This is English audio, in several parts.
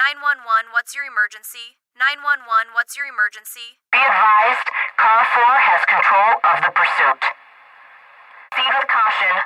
911, what's your emergency? 911, what's your emergency? Be advised, car 4 has control of the pursuit. Proceed with caution.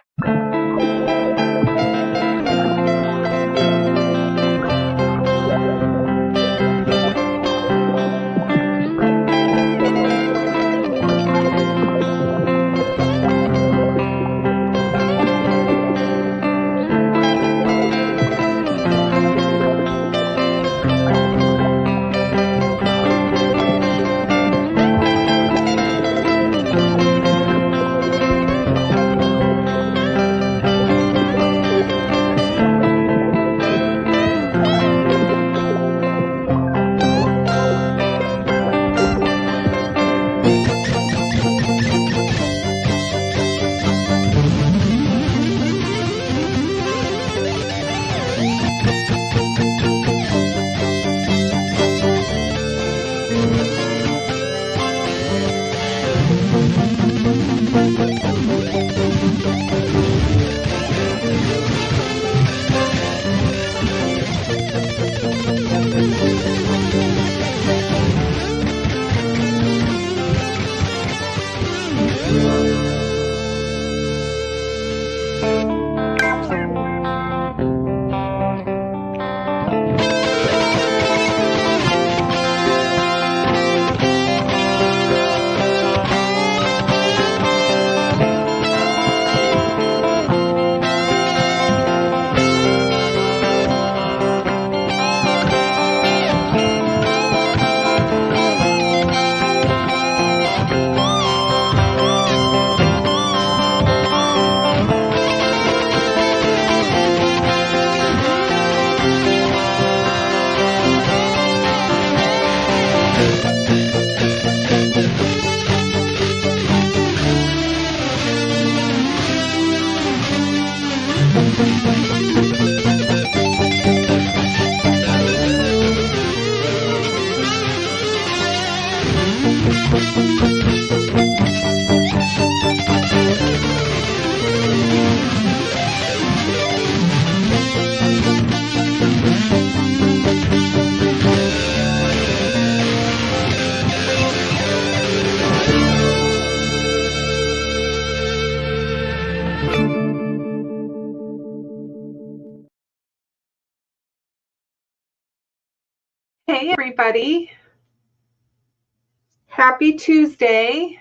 Hey everybody, happy Tuesday.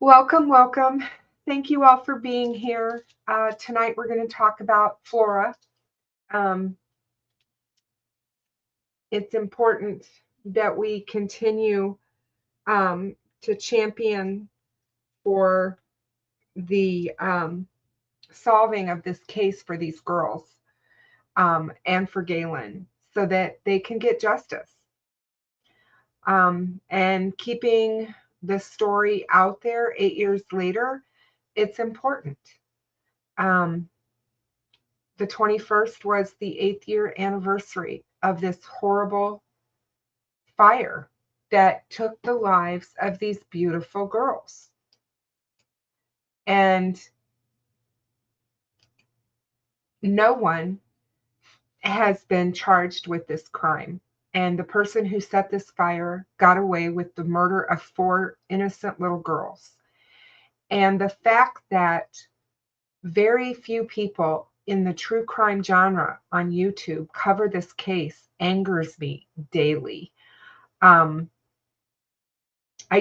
Welcome. Thank you all for being here. Tonight we're going to talk about Flora. It's important that we continue to champion for the solving of this case for these girls and for Gaylin, so that they can get justice. And keeping the story out there 8 years later, it's important. The 21st was the 8th year anniversary of this horrible fire that took the lives of these beautiful girls. And no one has been charged with this crime. And the person who set this fire got away with the murder of 4 innocent little girls. And the fact that very few people in the true crime genre on YouTube cover this case angers me daily. I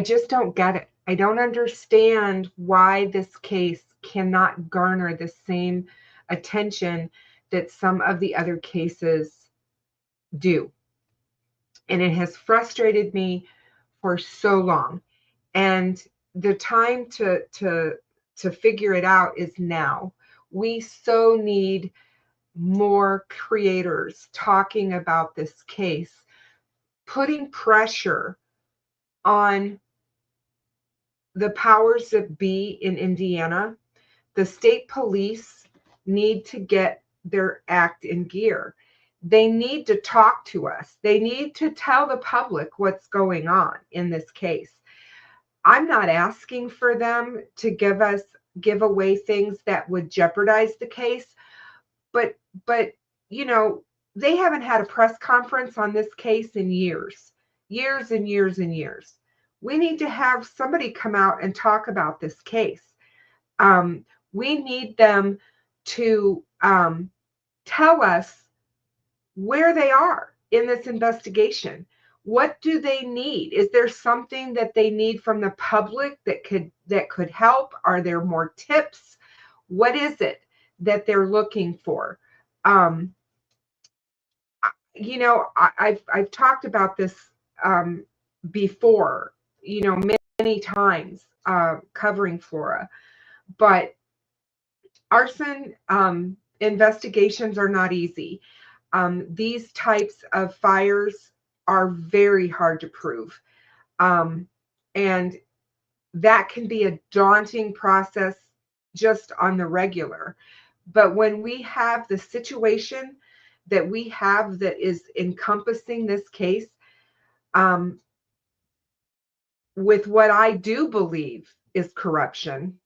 just don't get it. I don't understand why this case cannot garner the same attention that some of the other cases do. And it has frustrated me for so long. And the time to figure it out is now. We so need more creators talking about this case, putting pressure on the powers that be in Indiana. The state police need to get their act in gear. They need to talk to us. They need to tell the public what's going on in this case. I'm not asking for them to give away things that would jeopardize the case, but you know, they haven't had a press conference on this case in years and years and years. We need to have somebody come out and talk about this case. We need them to tell us where they are in this investigation. What do they need? Is there something that they need from the public that could help? Are there more tips? What is it that they're looking for? You know, I've talked about this before, you know, many times covering Flora, but arson investigations are not easy. These types of fires are very hard to prove. And that can be a daunting process just on the regular. But when we have the situation that we have that is encompassing this case, with what I do believe is corruption,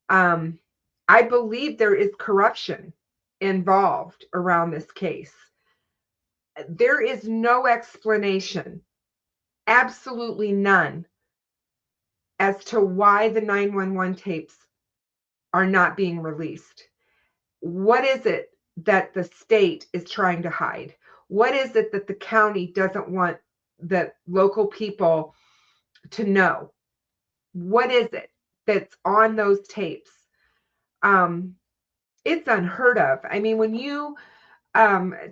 I believe there is corruption involved around this case. There is no explanation, absolutely none, as to why the 911 tapes are not being released. What is it that the state is trying to hide? What is it that the county doesn't want the local people to know? What is it that's on those tapes? It's unheard of. I mean, when you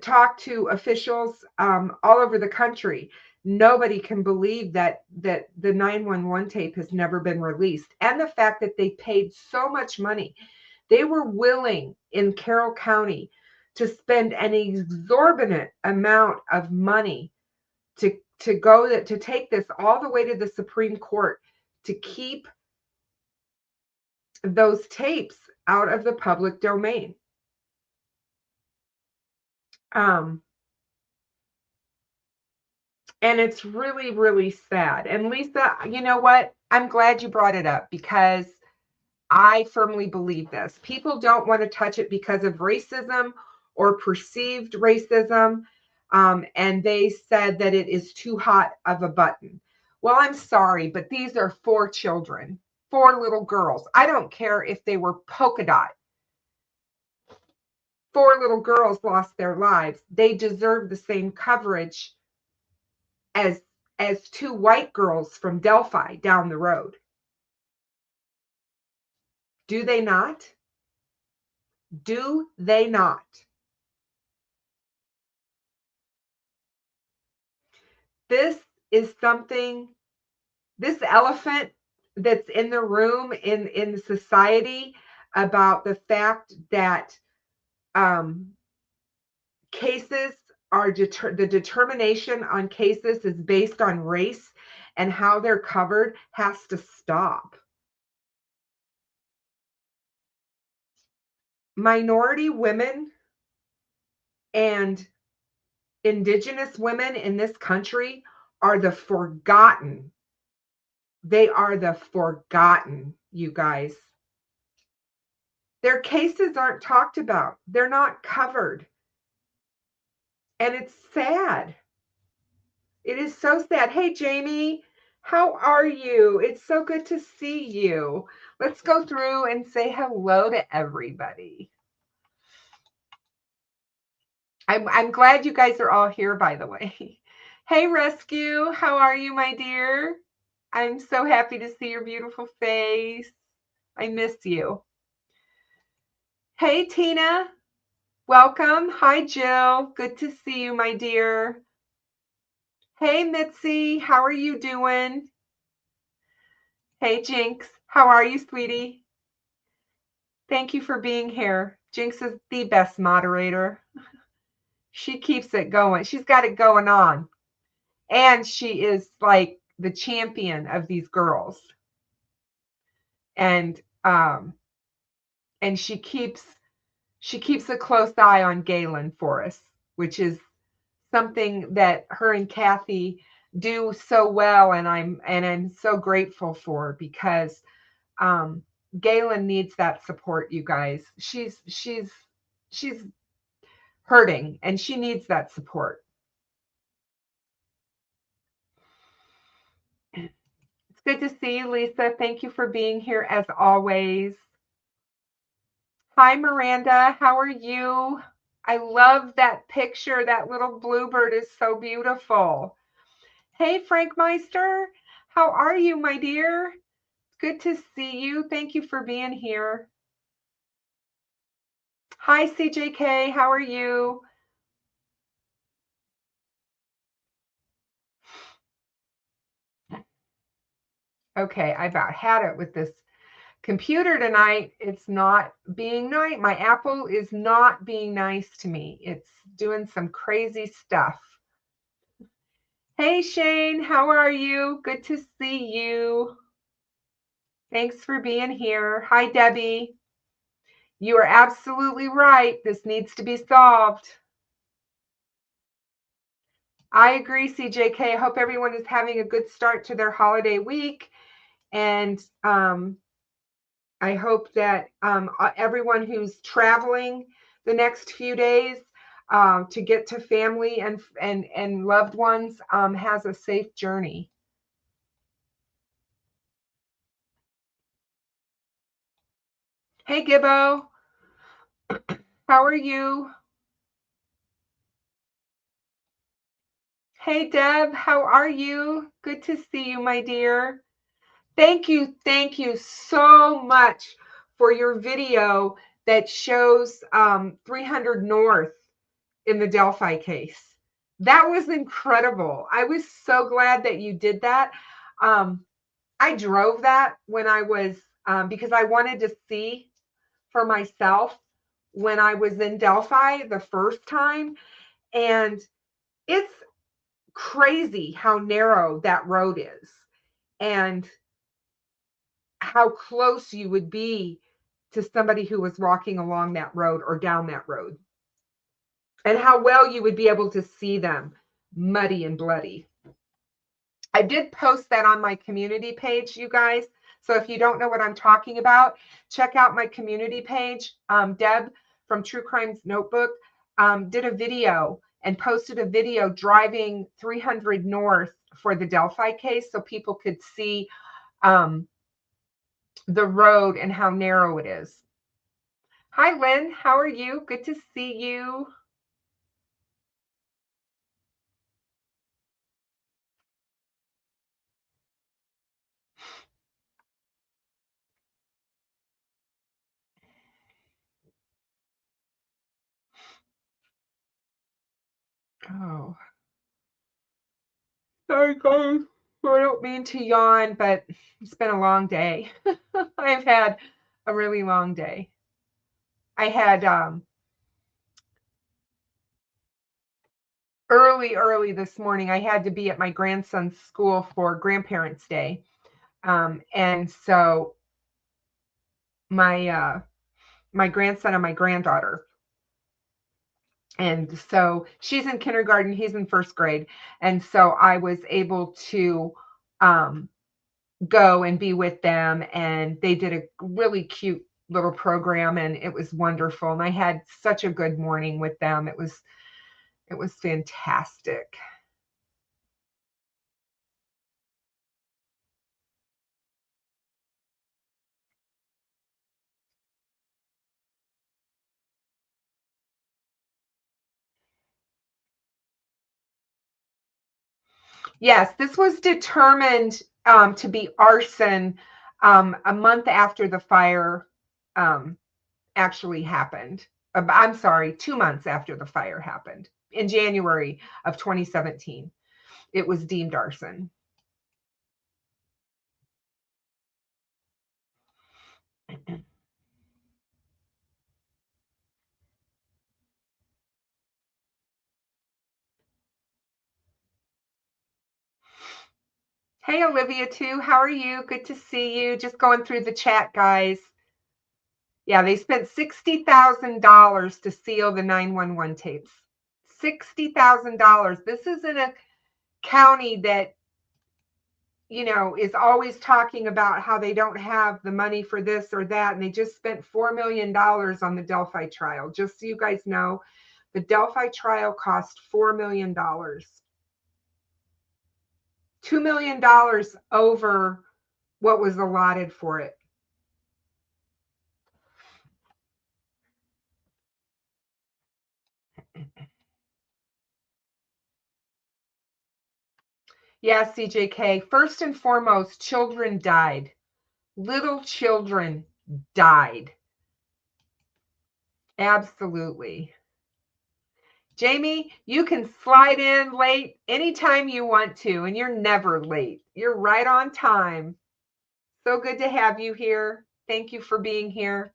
talk to officials all over the country, nobody can believe that the 911 tape has never been released. And the fact that they paid so much money. They were willing in Carroll County to spend an exorbitant amount of money to take this all the way to the Supreme Court to keep those tapes out of the public domain. And it's really, really sad. And Lisa, you know what? I'm glad you brought it up, because I firmly believe this. People don't want to touch it because of racism or perceived racism. And they said that it is too hot of a button. Well, I'm sorry, but these are 4 children, 4 little girls. I don't care if they were polka dot. 4 little girls lost their lives. They deserve the same coverage as 2 white girls from Delphi down the road. Do they not? Do they not? This is something, this elephant that's in the room in society, about the fact that cases are the determination on cases is based on race and how they're covered, has to stop. Minority women and Indigenous women in this country are the forgotten. They are the forgotten, you guys. Their cases aren't talked about. They're not covered. And it's sad. It is so sad. Hey, Jamie, how are you? It's so good to see you. Let's go through and say hello to everybody. I'm glad you guys are all here, by the way. Hey, Rescue, how are you, my dear? I'm so happy to see your beautiful face. I miss you. Hey, Tina, welcome. Hi, Jill. Good to see you, my dear. Hey, Mitzi, how are you doing? Hey, Jinx, how are you, sweetie? Thank you for being here. Jinx is the best moderator. She keeps it going. She's got it going on. And she is like the champion of these girls. And she keeps a close eye on Gaylin for us, which is something that her and Kathy do so well, and I'm so grateful for, because Gaylin needs that support, you guys. She's hurting, and she needs that support. It's good to see you, Lisa. Thank you for being here as always. Hi, Miranda. How are you? I love that picture. That little bluebird is so beautiful. Hey, Frank Meister. How are you, my dear? Good to see you. Thank you for being here. Hi, CJK. How are you? Okay, I about had it with this computer tonight. It's not being nice. My Apple is not being nice to me. It's doing some crazy stuff. Hey, Shane, how are you? Good to see you. Thanks for being here. Hi, Debbie. You are absolutely right. This needs to be solved. I agree, CJK. I hope everyone is having a good start to their holiday week. And I hope that everyone who's traveling the next few days to get to family and loved ones has a safe journey. Hey, Gibbo. How are you? Hey, Deb. How are you? Good to see you, my dear. Thank you so much for your video that shows 300 North in the Delphi case. That was incredible. I was so glad that you did that. I drove that when I was, because I wanted to see for myself when I was in Delphi the first time. And it's crazy how narrow that road is and how close you would be to somebody who was walking along that road or down that road, and how well you would be able to see them muddy and bloody. I did post that on my community page, you guys. So if you don't know what I'm talking about, check out my community page. Deb from True Crimes Notebook did a video and posted a video driving 300 North for the Delphi case so people could see the road and how narrow it is. Hi, Lynn. How are you? Good to see you. Oh, sorry, guys. I don't mean to yawn, but it's been a long day. I've had a really long day. I had early this morning, I had to be at my grandson's school for Grandparents' Day. And so my grandson and my granddaughter, and so she's in kindergarten, he's in first grade. And so I was able to go and be with them, and they did a really cute little program, and it was wonderful. And I had such a good morning with them. It was fantastic. Yes, this was determined to be arson a month after the fire actually happened. I'm sorry, 2 months after the fire happened in January of 2017. It was deemed arson. Hey, Olivia, too. How are you? Good to see you. Just going through the chat, guys. Yeah, they spent $60,000 to seal the 911 tapes. $60,000. This is in a county that, is always talking about how they don't have the money for this or that. And they just spent $4 million on the Delphi trial. Just so you guys know, The Delphi trial cost $4 million. $2 million over what was allotted for it. Yes, CJK. First and foremost, children died. Little children died. Absolutely. Jamie, you can slide in late anytime you want to, and you're never late. You're right on time. So good to have you here. Thank you for being here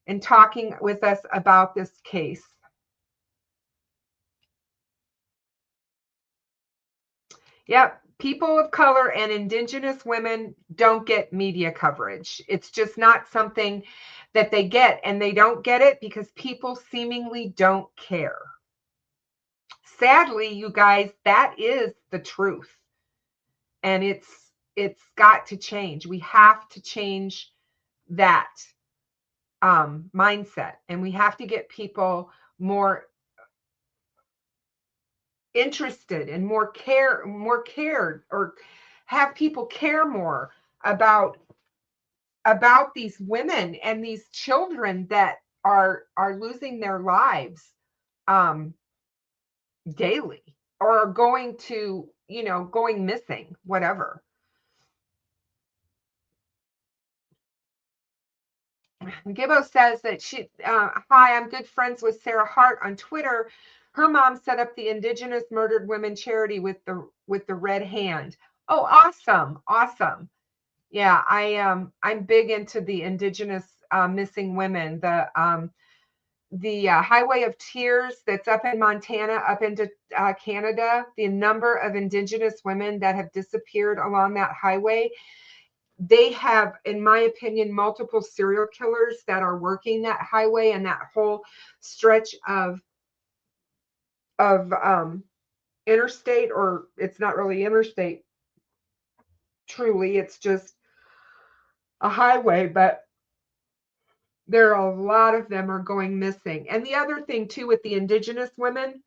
and talking with us about this case. Yep, people of color and Indigenous women don't get media coverage. It's just not something that they get, and they don't get it because people seemingly don't care. Sadly, you guys, that is the truth. And it's got to change. We have to change that mindset, and we have to get people more interested and more cared, or have people care more about these women and these children that are losing their lives daily, or are going to, going missing, whatever. Gibbo says that hi, I'm good friends with Sarah Hart on Twitter. Her mom set up the Indigenous Murdered Women charity with the red hand. Oh, awesome. Yeah, I'm big into the Indigenous missing women. The Highway of Tears that's up in Montana, up into Canada, the number of Indigenous women that have disappeared along that highway. They have, in my opinion, multiple serial killers that are working that highway and that whole stretch of interstate, or it's not really interstate, truly, it's just a highway, but there are a lot of them are going missing. And the other thing too with the Indigenous women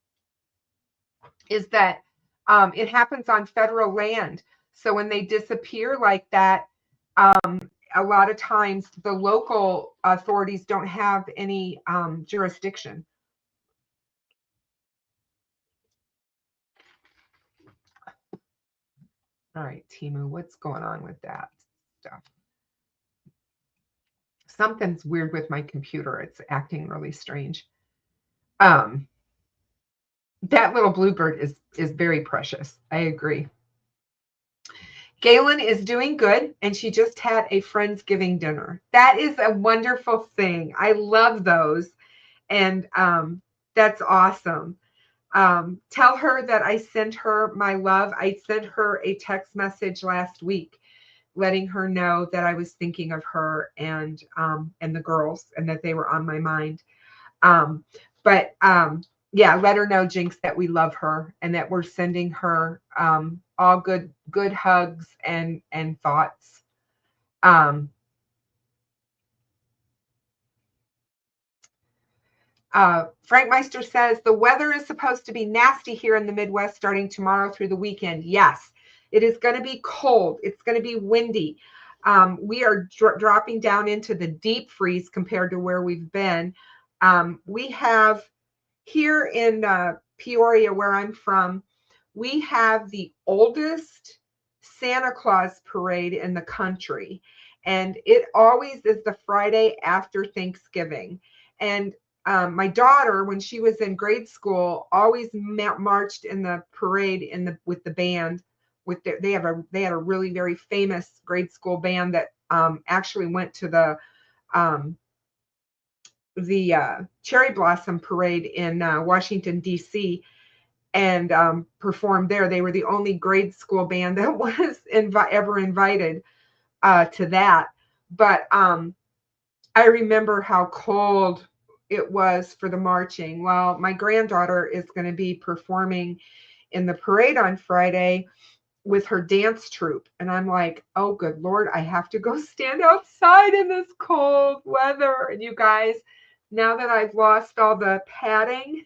is that it happens on federal land. So when they disappear like that, a lot of times the local authorities don't have any jurisdiction. All right, Timu, what's going on with that stuff? Something's weird with my computer. It's acting really strange. That little bluebird is very precious. I agree. Gaylin is doing good, and she just had a Friendsgiving dinner. That is a wonderful thing. I love those, and that's awesome. Tell her that I sent her my love. I sent her a text message last week letting her know that I was thinking of her and the girls, and that they were on my mind. Yeah, let her know, Jinx, that we love her and that we're sending her all good hugs and thoughts. Frank Meister says the weather is supposed to be nasty here in the Midwest starting tomorrow through the weekend. Yes, it is going to be cold. It's going to be windy. We are dropping down into the deep freeze compared to where we've been. We have here in Peoria, where I'm from, we have the oldest Santa Claus parade in the country. And it always is the Friday after Thanksgiving. And my daughter, when she was in grade school, always marched in the parade with the band. They had a really very famous grade school band that actually went to the Cherry Blossom Parade in Washington, D.C. and performed there. They were the only grade school band that was ever invited to that. But I remember how cold it was for the marching. Well, my granddaughter is going to be performing in the parade on Friday with her dance troupe. And I'm like, oh, good Lord, I have to go stand outside in this cold weather. And you guys, now that I've lost all the padding,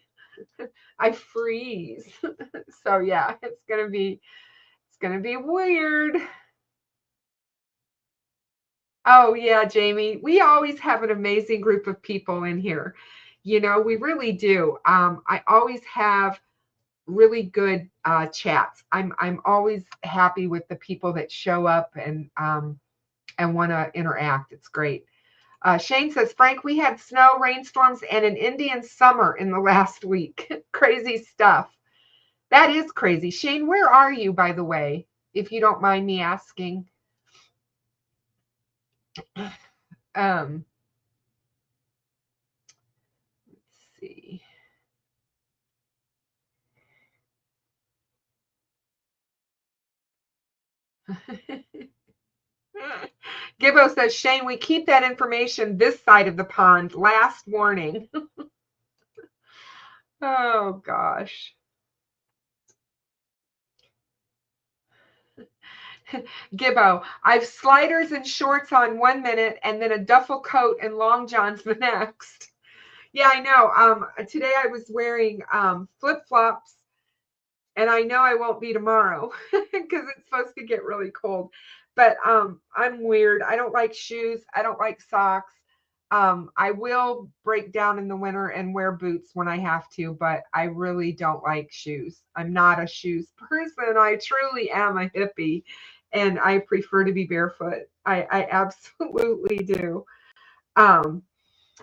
I freeze. So yeah, it's gonna be weird. Oh yeah, Jamie, we always have an amazing group of people in here. We really do. I always have really good chats. I'm always happy with the people that show up and want to interact. It's great. Shane says, Frank, we had snow, rainstorms, and an Indian summer in the last week. Crazy stuff. That is crazy. Shane, where are you, by the way, if you don't mind me asking? Let's see. Gibbo says, Shane, we keep that information this side of the pond. Last warning. Oh, gosh. Gibbo, I've sliders and shorts on 1 minute and then a duffel coat and long johns the next. Yeah, I know. Today I was wearing flip-flops, and I know I won't be tomorrow because it's supposed to get really cold. But I'm weird. I don't like shoes. I don't like socks. I will break down in the winter and wear boots when I have to, but I really don't like shoes. I'm not a shoes person. I truly am a hippie, and I prefer to be barefoot. I absolutely do.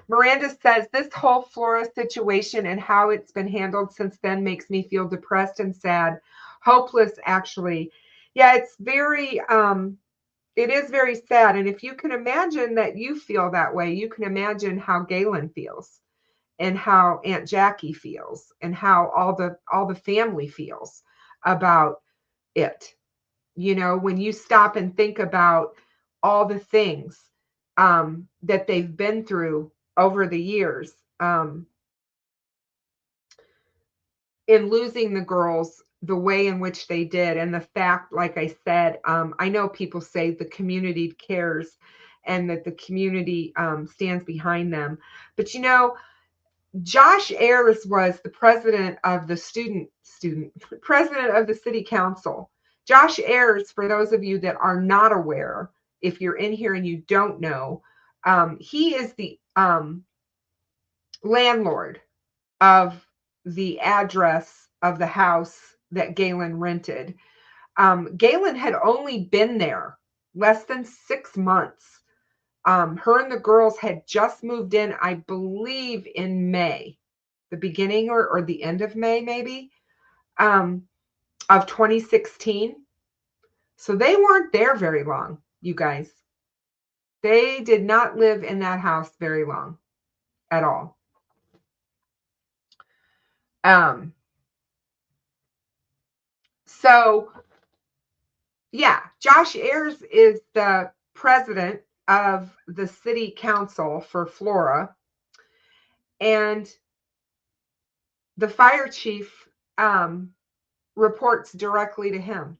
Miranda says, this whole Flora situation and how it's been handled since then makes me feel depressed and sad, hopeless, actually. Yeah, it is very sad. And if you can imagine that you feel that way, you can imagine how Gaylin feels and how Aunt Jackie feels and how all the family feels about it. When you stop and think about all the things that they've been through over the years, in losing the girls the way in which they did, and the fact, like I said, I know people say the community cares and that the community stands behind them, but Josh Ayers was the president of the president of the city council. Josh Ayers, for those of you that are not aware, if you're in here and you don't know, he is the landlord of the address of the house that Gaylin rented. Gaylin had only been there less than 6 months. Her and the girls had just moved in, I believe, in May, the beginning or the end of May, maybe, of 2016. So they weren't there very long, you guys. They did not live in that house very long at all. So, yeah, Josh Ayers is the president of the city council for Flora, and the fire chief reports directly to him.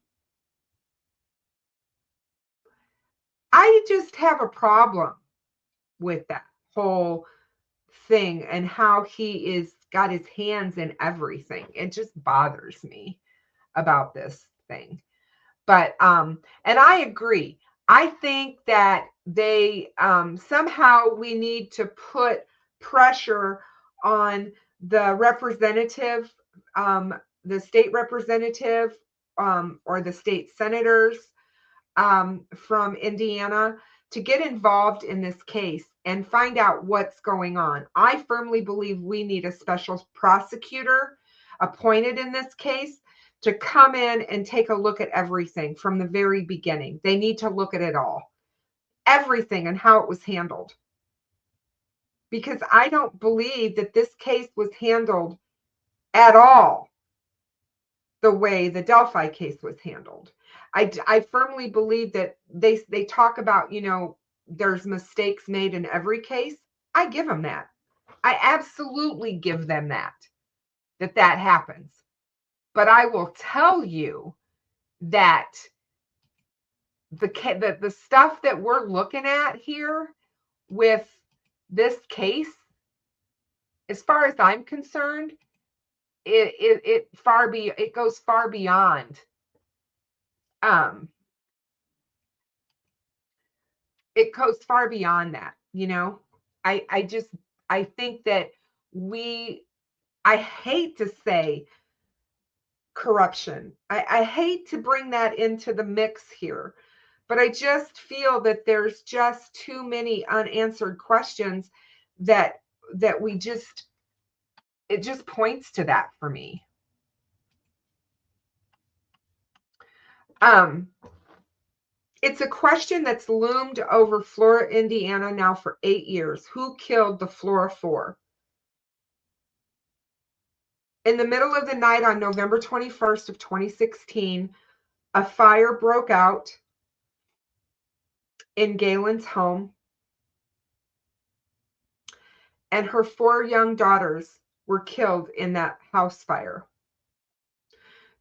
I just have a problem with that whole thing and how he is got his hands in everything. It just bothers me about this thing. But and I agree. I think that they somehow we need to put pressure on the representative, the state representative, or the state senators from Indiana to get involved in this case and find out what's going on. I firmly believe we need a special prosecutor appointed in this case to come in and take a look at everything from the very beginning. They need to look at it all, everything, and how it was handled. Because I don't believe that this case was handled at all the way the Delphi case was handled. I firmly believe that they talk about, there's mistakes made in every case. I give them that. I absolutely give them that happens. But I will tell you that the stuff that we're looking at here with this case, as far as I'm concerned, it goes far beyond. It goes far beyond that, you know. I think that I hate to say corruption. I hate to bring that into the mix here, but I just feel that there's just too many unanswered questions that we just, it just points to that for me. It's a question that's loomed over Flora, Indiana now for 8 years. Who killed the Flora 4? In the middle of the night on November 21st of 2016, a fire broke out in Gaylin's home, and her 4 young daughters were killed in that house fire.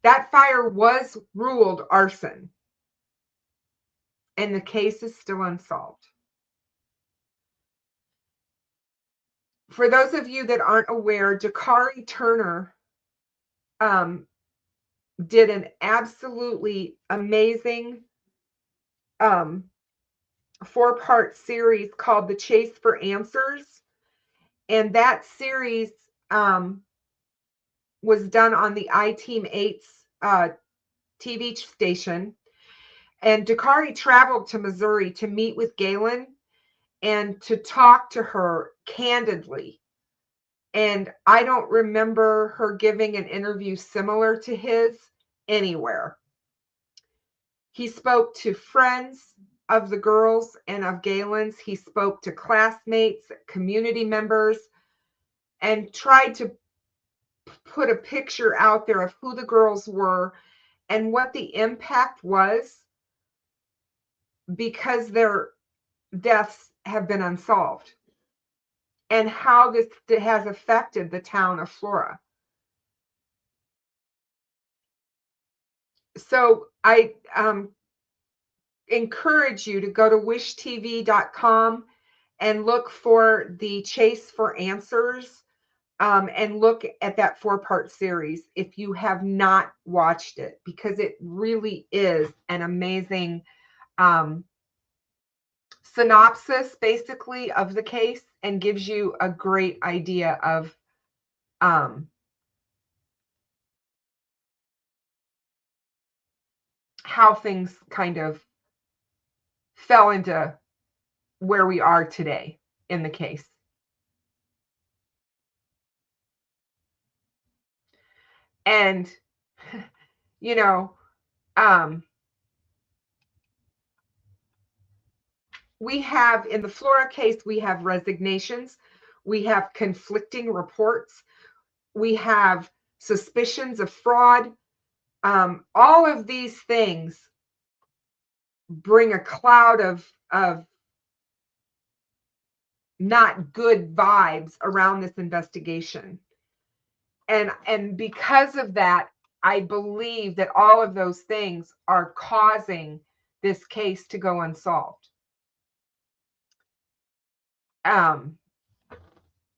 That fire was ruled arson, and the case is still unsolved. For those of you that aren't aware, Dakari Turner did an absolutely amazing 4-part series called The Chase for Answers. And that series was done on the iTeam 8's TV station. And Dakari traveled to Missouri to meet with Gaylin and to talk to her candidly. And I don't remember her giving an interview similar to his anywhere. He spoke to friends of the girls and of Gaylin's. He spoke to classmates, community members, and tried to put a picture out there of who the girls were and what the impact was, because their deaths have been unsolved, and how this has affected the town of Flora. So I encourage you to go to wishtv.com and look for The Chase for Answers, and look at that 4-part series if you have not watched it, because it really is an amazing synopsis basically of the case, and gives you a great idea of how things kind of fell into where we are today in the case. And, you know, we have, in the Flora case, we have resignations, we have conflicting reports, we have suspicions of fraud. All of these things bring a cloud of not good vibes around this investigation. And because of that, I believe that all of those things are causing this case to go unsolved.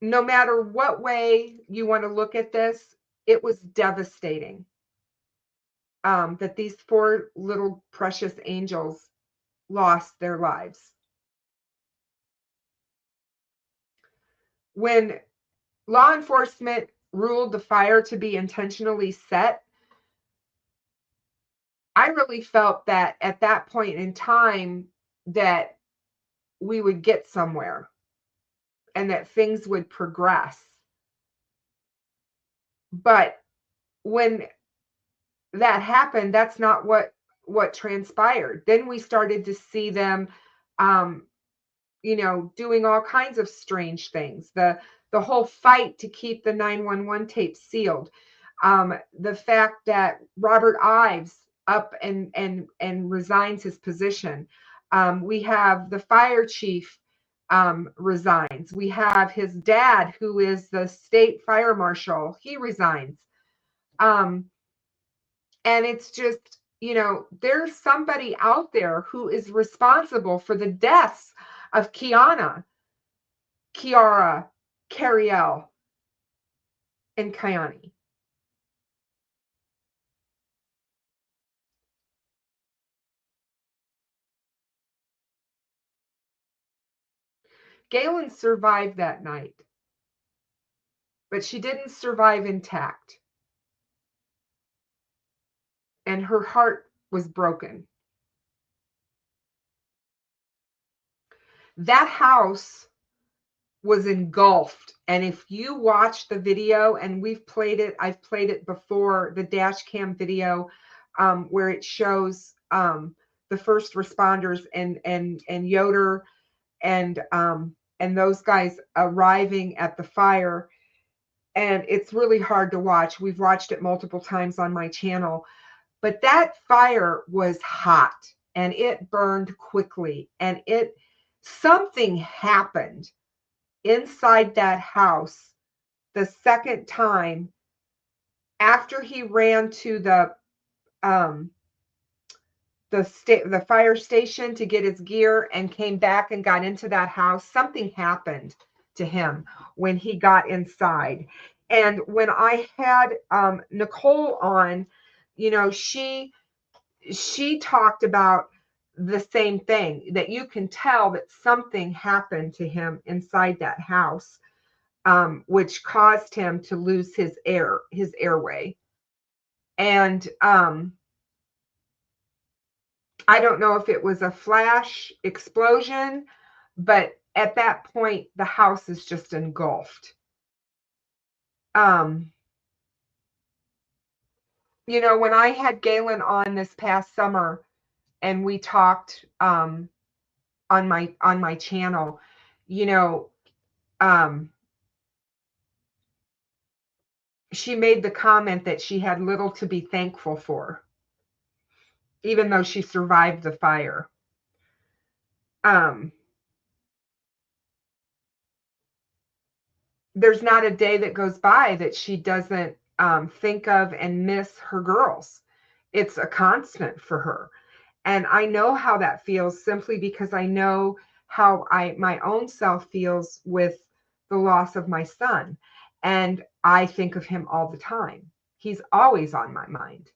No matter what way you want to look at this, it was devastating that these 4 little precious angels lost their lives. When law enforcement ruled the fire to be intentionally set, I really felt that at that point in time that we would get somewhere and that things would progress. But when that happened, that's not what transpired. Then we started to see them doing all kinds of strange things. The whole fight to keep the 911 tape sealed. The fact that Robert Ives up and resigns his position. We have the fire chief resigns. We have his dad, who is the state fire marshal. He resigns. And it's just, there's somebody out there who is responsible for the deaths of Keyara, Kerriele, and Kionnie. Gaylin survived that night, but she didn't survive intact. And her heart was broken. That house was engulfed. And if you watch the video, and we've played it, I've played it before, the dash cam video, where it shows the first responders and Yoder and those guys arriving at the fire. And it's really hard to watch. We've watched it multiple times on my channel. But that fire was hot and it burned quickly, and something happened inside that house the second time after he ran to the fire station to get his gear and came back and got into that house. Something happened to him when he got inside. And when I had Nicole on, you know, she talked about the same thing, that you can tell that something happened to him inside that house, which caused him to lose his airway. And I don't know if it was a flash explosion, but at that point, the house is just engulfed. You know, when I had Gaylin on this past summer and we talked on my channel, you know, she made the comment that she had little to be thankful for, even though she survived the fire. There's not a day that goes by that she doesn't think of and miss her girls. It's a constant for her. And I know how that feels, simply because I know how my own self feels with the loss of my son. And I think of him all the time. He's always on my mind.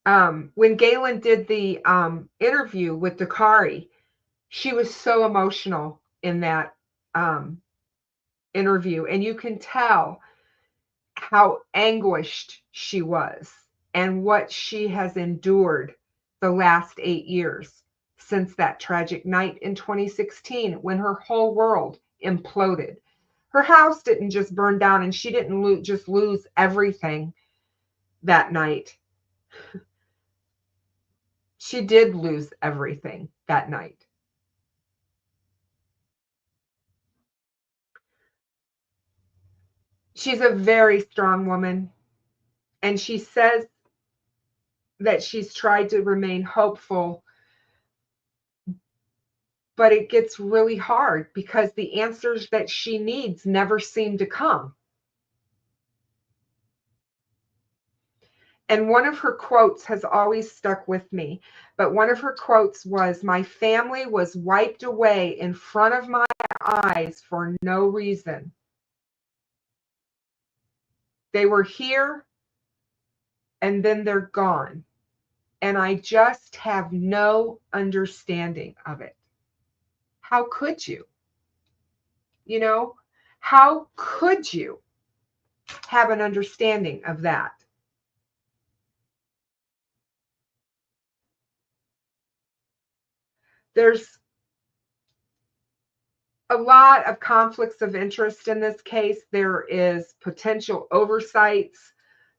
When Gaylin did the interview with Dakari, she was so emotional in that interview. And you can tell how anguished she was and what she has endured the last 8 years since that tragic night in 2016 when her whole world imploded. Her house didn't just burn down, and she didn't just lose everything that night. She did lose everything that night. She's a very strong woman, and she says that she's tried to remain hopeful, but it gets really hard because the answers that she needs never seem to come. And one of her quotes has always stuck with me. But one of her quotes was, "My family was wiped away in front of my eyes for no reason. They were here and then they're gone. And I just have no understanding of it." How could you? You know, how could you have an understanding of that? There's a lot of conflicts of interest in this case. There is potential oversights.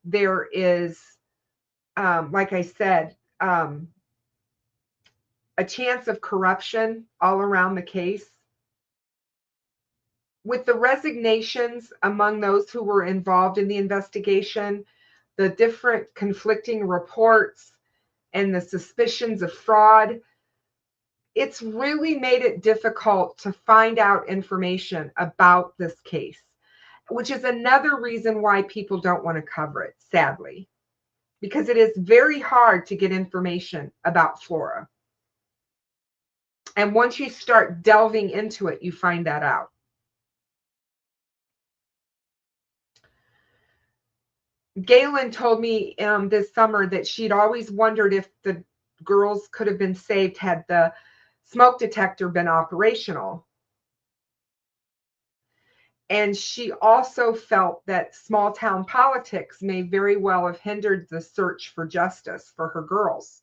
There is, like I said, a chance of corruption all around the case. With the resignations among those who were involved in the investigation, the different conflicting reports, and the suspicions of fraud, it's really made it difficult to find out information about this case, which is another reason why people don't want to cover it, sadly, because it is very hard to get information about Flora. And once you start delving into it, you find that out. Gaylin told me this summer that she'd always wondered if the girls could have been saved had the smoke detector been operational. And she also felt that small town politics may very well have hindered the search for justice for her girls.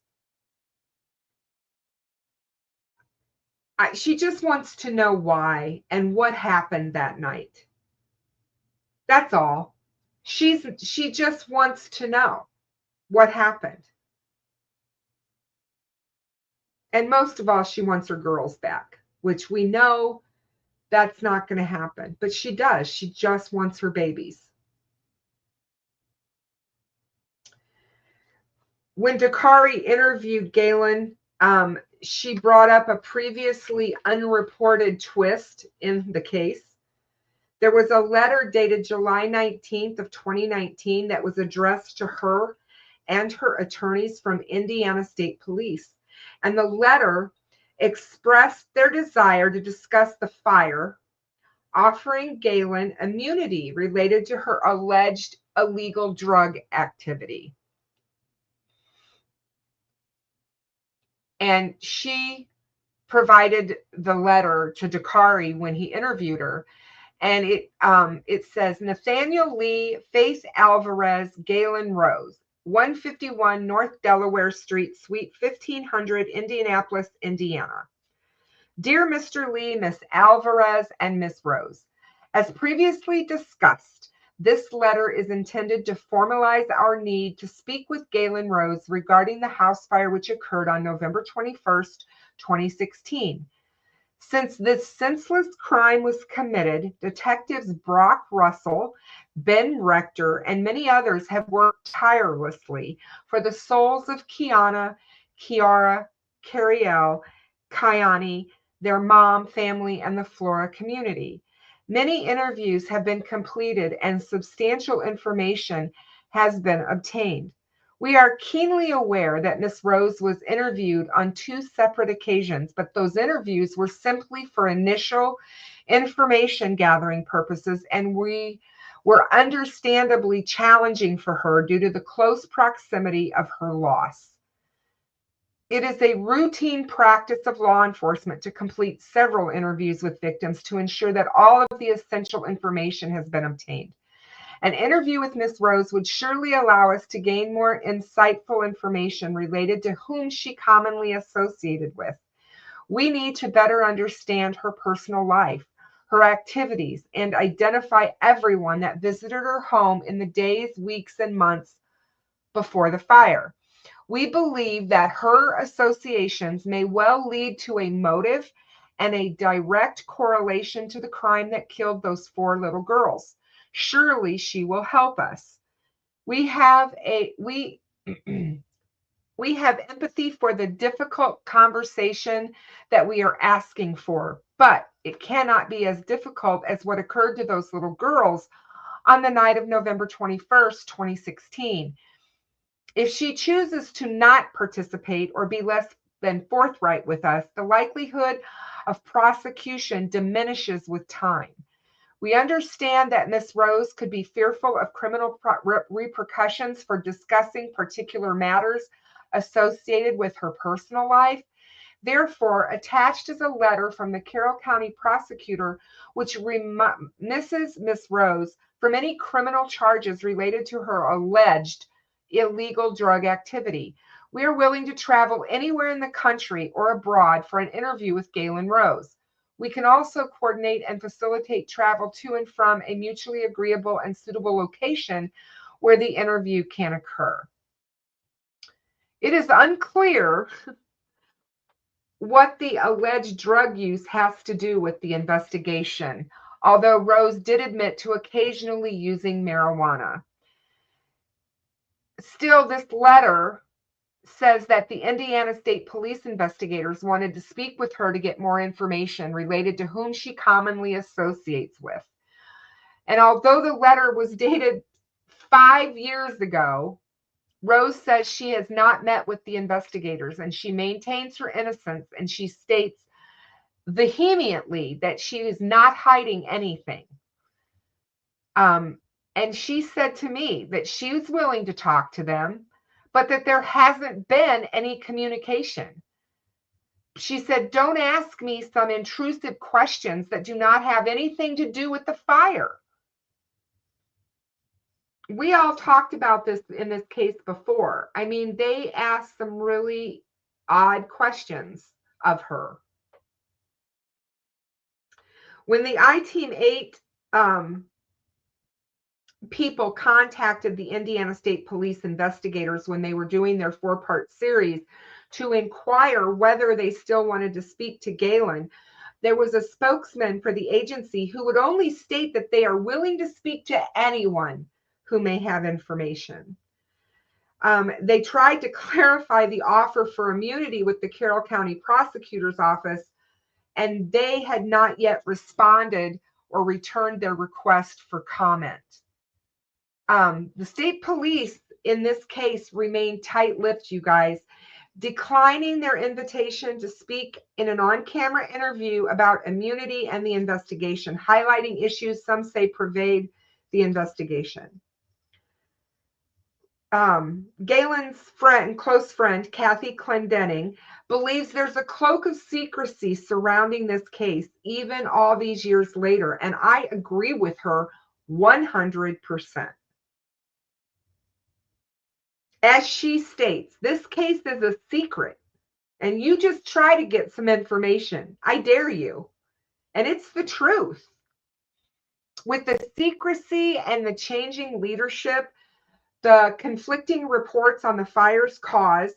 She just wants to know why and what happened that night. That's all. She just wants to know what happened. And most of all, she wants her girls back, which we know that's not going to happen. But she does. She just wants her babies. When Dakari interviewed Gaylin, she brought up a previously unreported twist in the case. There was a letter dated July 19th of 2019 that was addressed to her and her attorneys from Indiana State Police. And the letter expressed their desire to discuss the fire, offering Gaylin immunity related to her alleged illegal drug activity. And she provided the letter to Dakari when he interviewed her. And it says, Nathaniel Lee, Faith Alvarez, Gaylin Rose, 151 North Delaware Street, Suite 1500, Indianapolis, Indiana. Dear Mr. Lee, Miss Alvarez, and Miss Rose, as previously discussed, this letter is intended to formalize our need to speak with Gaylin Rose regarding the house fire which occurred on November 21st, 2016. Since this senseless crime was committed, detectives Brock Russell, Ben Rector, and many others have worked tirelessly for the souls of Keyana, Keyara, Kerriele, Kionnie, their mom, family, and the Flora community. Many interviews have been completed and substantial information has been obtained. We are keenly aware that Miss Rose was interviewed on 2 separate occasions, but those interviews were simply for initial information gathering purposes, and we were understandably challenging for her due to the close proximity of her loss. It is a routine practice of law enforcement to complete several interviews with victims to ensure that all of the essential information has been obtained. An interview with Miss Rose would surely allow us to gain more insightful information related to whom she commonly associated with. We need to better understand her personal life, her activities, and identify everyone that visited her home in the days, weeks, and months before the fire. We believe that her associations may well lead to a motive and a direct correlation to the crime that killed those 4 little girls. Surely she will help us. We have empathy for the difficult conversation that we are asking for, but it cannot be as difficult as what occurred to those little girls on the night of November 21st, 2016. If she chooses to not participate or be less than forthright with us, the likelihood of prosecution diminishes with time. We understand that Miss Rose could be fearful of criminal repercussions for discussing particular matters associated with her personal life. Therefore, attached is a letter from the Carroll County prosecutor which dismisses Miss Rose from any criminal charges related to her alleged illegal drug activity. We are willing to travel anywhere in the country or abroad for an interview with Gaylin Rose. We can also coordinate and facilitate travel to and from a mutually agreeable and suitable location where the interview can occur. It is unclear what the alleged drug use has to do with the investigation, although Rose did admit to occasionally using marijuana. Still, this letter says that the Indiana State Police investigators wanted to speak with her to get more information related to whom she commonly associates with. And although the letter was dated 5 years ago, Rose says she has not met with the investigators and she maintains her innocence, and she states vehemently that she is not hiding anything. And she said to me that she was willing to talk to them, but that there hasn't been any communication. She said, don't ask me some intrusive questions that do not have anything to do with the fire. We all talked about this in this case before. I mean, they asked some really odd questions of her. When the I-Team 8 people contacted the Indiana State Police investigators when they were doing their 4-part series to inquire whether they still wanted to speak to Gaylin, there was a spokesman for the agency who would only state that they are willing to speak to anyone who may have information. They tried to clarify the offer for immunity with the Carroll County Prosecutor's Office, and they had not yet responded or returned their request for comment. The state police in this case remained tight-lipped, you guys, declining their invitation to speak in an on-camera interview about immunity and the investigation, highlighting issues some say pervade the investigation. Gaylin's close friend, Kathy Clendenning, believes there's a cloak of secrecy surrounding this case, even all these years later, and I agree with her 100%. As she states, this case is a secret, and you just try to get some information. I dare you. And it's the truth. With the secrecy and the changing leadership, the conflicting reports on the fire's cause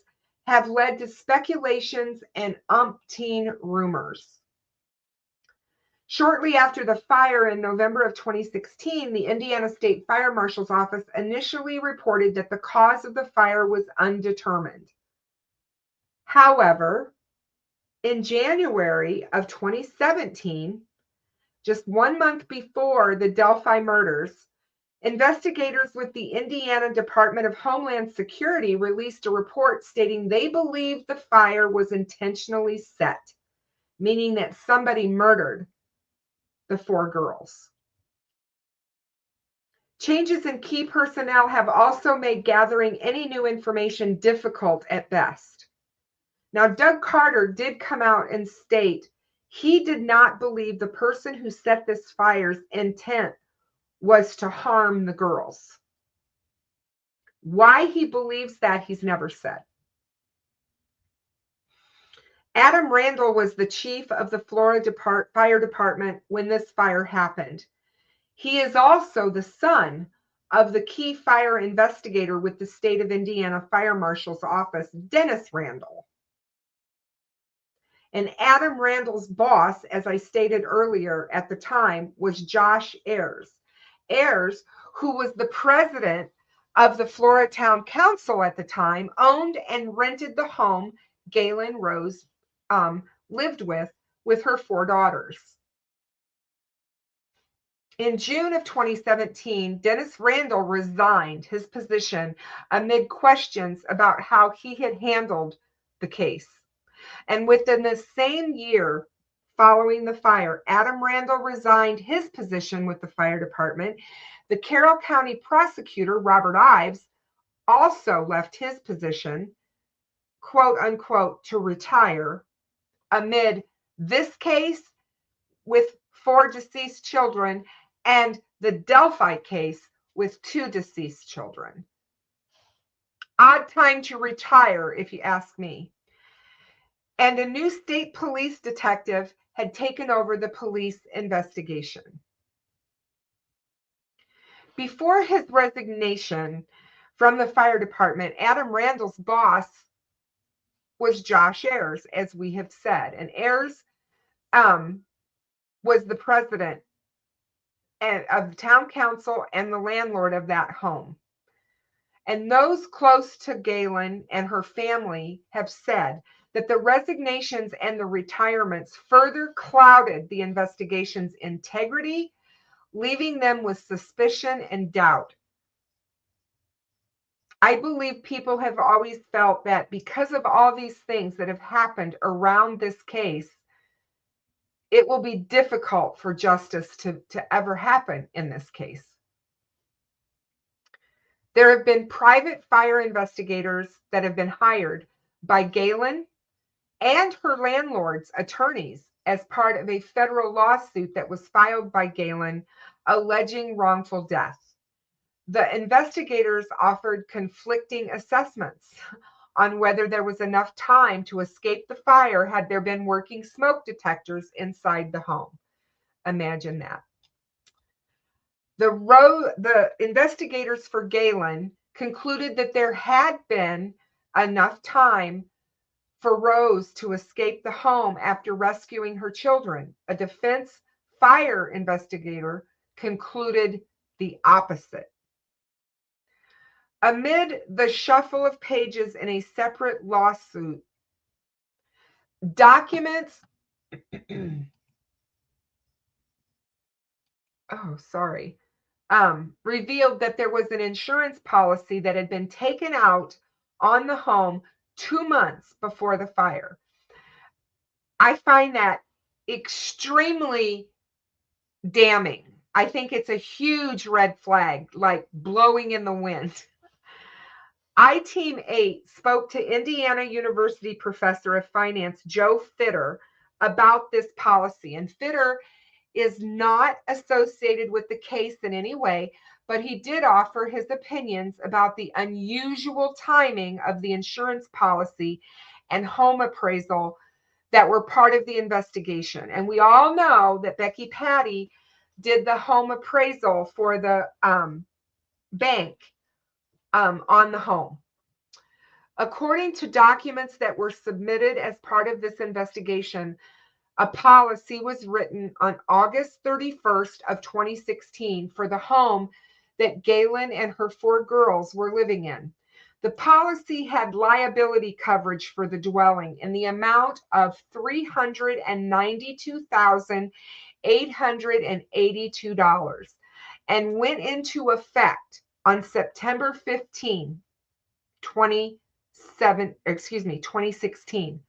have led to speculations and umpteen rumors. Shortly after the fire in November of 2016, the Indiana State Fire Marshal's Office initially reported that the cause of the fire was undetermined. However, in January of 2017, just 1 month before the Delphi murders, investigators with the Indiana Department of Homeland Security released a report stating they believed the fire was intentionally set, meaning that somebody murdered the 4 girls. Changes in key personnel have also made gathering any new information difficult at best. Now, Doug Carter did come out and state he did not believe the person who set this fire's intent was to harm the girls. Why he believes that, he's never said. Adam Randall was the chief of the Flora Fire Department when this fire happened. He is also the son of the key fire investigator with the state of Indiana Fire Marshal's Office, Dennis Randall. And Adam Randall's boss, as I stated earlier at the time, was Josh Ayers. Ayers, who was the president of the Flora Town Council at the time, owned and rented the home Gaylin Rose lived with her 4 daughters. In June of 2017, Dennis Randall resigned his position amid questions about how he had handled the case. And within the same year following the fire, Adam Randall resigned his position with the fire department. The Carroll County prosecutor, Robert Ives, also left his position, quote unquote, to retire amid this case with 4 deceased children and the Delphi case with 2 deceased children. Odd time to retire, if you ask me. And a new state police detective had taken over the police investigation. Before his resignation from the fire department, Adam Randall's boss was Josh Ayers, as we have said. And Ayers was the president of the town council and the landlord of that home. And those close to Gaylin and her family have said that the resignations and the retirements further clouded the investigation's integrity, leaving them with suspicion and doubt. I believe people have always felt that because of all these things that have happened around this case, it will be difficult for justice to ever happen in this case. There have been private fire investigators that have been hired by Gaylin and her landlord's attorneys as part of a federal lawsuit that was filed by Gaylin alleging wrongful death. The investigators offered conflicting assessments on whether there was enough time to escape the fire had there been working smoke detectors inside the home. Imagine that. The investigators for Gaylin concluded that there had been enough time for Rose to escape the home after rescuing her children. A defense fire investigator concluded the opposite. Amid the shuffle of pages in a separate lawsuit, documents revealed that there was an insurance policy that had been taken out on the home 2 months before the fire. I find that extremely damning. I think it's a huge red flag, like blowing in the wind. I-Team 8 spoke to Indiana University professor of finance Joe Fitter about this policy, and Fitter is not associated with the case in any way, but he did offer his opinions about the unusual timing of the insurance policy and home appraisal that were part of the investigation. And we all know that Becky Patty did the home appraisal for the bank on the home. According to documents that were submitted as part of this investigation, a policy was written on August 31st of 2016 for the home that Gaylin and her 4 girls were living in. The policy had liability coverage for the dwelling in the amount of $392,882 and went into effect on September 15, 2016.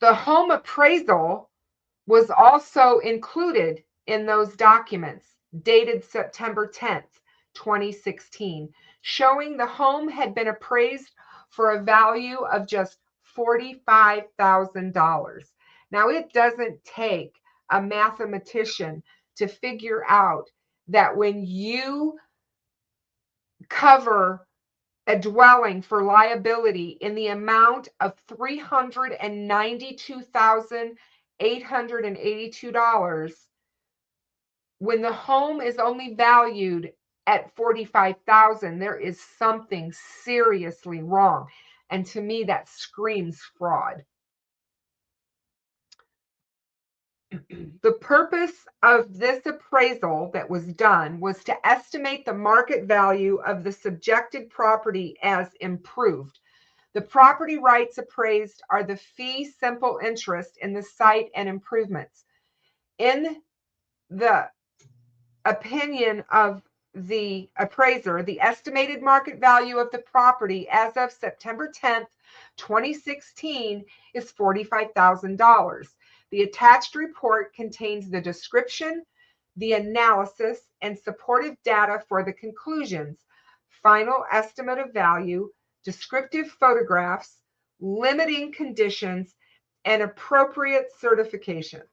The home appraisal was also included in those documents dated September 10th, 2016, showing the home had been appraised for a value of just $45,000. Now, it doesn't take a mathematician to figure out that when you cover a dwelling for liability in the amount of $392,882, when the home is only valued at $45,000, there is something seriously wrong. And to me, that screams fraud. The purpose of this appraisal that was done was to estimate the market value of the subjected property as improved. The property rights appraised are the fee simple interest in the site and improvements. In the opinion of the appraiser, the estimated market value of the property as of September 10th, 2016 is $45,000. The attached report contains the description, the analysis, and supportive data for the conclusions, final estimate of value, descriptive photographs, limiting conditions, and appropriate certifications.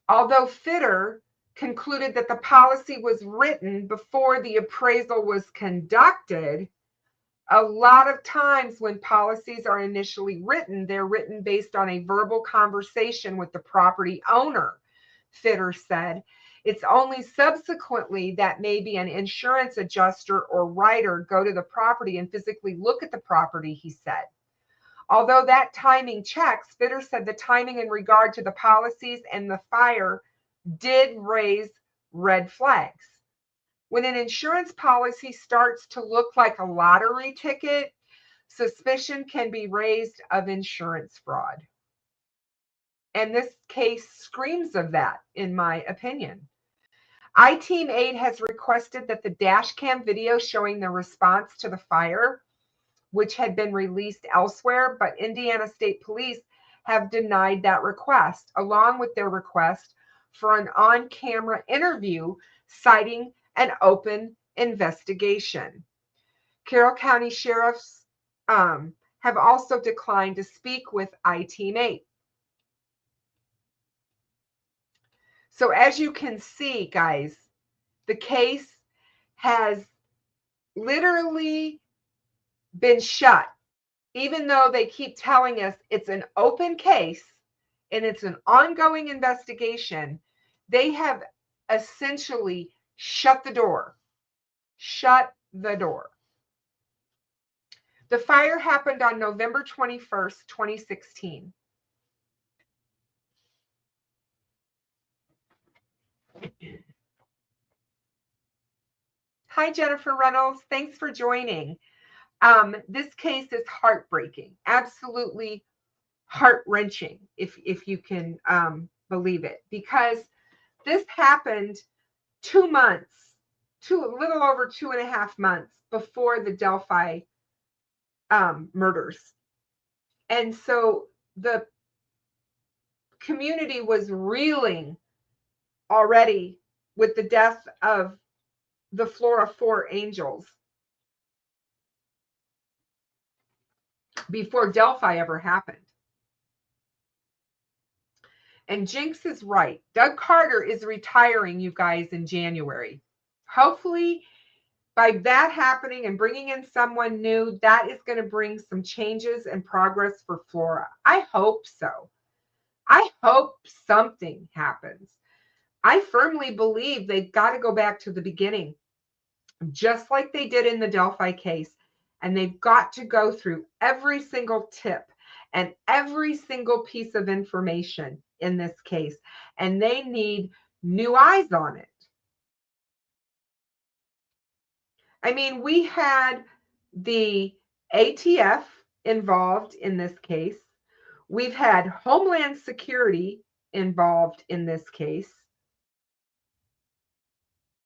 Although Fitter concluded that the policy was written before the appraisal was conducted, a lot of times when policies are initially written, they're written based on a verbal conversation with the property owner, Fitter said. It's only subsequently that maybe an insurance adjuster or writer go to the property and physically look at the property, he said. Although that timing checks, Fitter said the timing in regard to the policies and the fire did raise red flags. When an insurance policy starts to look like a lottery ticket, suspicion can be raised of insurance fraud. And this case screams of that, in my opinion. I-Team 8 has requested that the dash cam video showing the response to the fire, which had been released elsewhere, but Indiana State Police have denied that request, along with their request for an on-camera interview citing an open investigation. Carroll County Sheriff's have also declined to speak with iTeam8. So as you can see, guys, the case has literally been shut, even though they keep telling us it's an open case and it's an ongoing investigation. They have essentially shut the door. Shut the door. The fire happened on November 21st, 2016. Hi, Jennifer Reynolds. Thanks for joining. This case is heartbreaking, absolutely heart-wrenching, if you can believe it, because this happened 2 months, a little over 2.5 months before the Delphi murders. And so the community was reeling already with the death of the Flora 4 angels before Delphi ever happened. And Jinx is right. Doug Carter is retiring, you guys, in January. Hopefully, by that happening and bringing in someone new, that is going to bring some changes and progress for Flora. I hope so. I hope something happens. I firmly believe they've got to go back to the beginning, just like they did in the Delphi case. And they've got to go through every single tip and every single piece of information in this case. And they need new eyes on it. I mean, we had the ATF involved in this case. We've had Homeland Security involved in this case.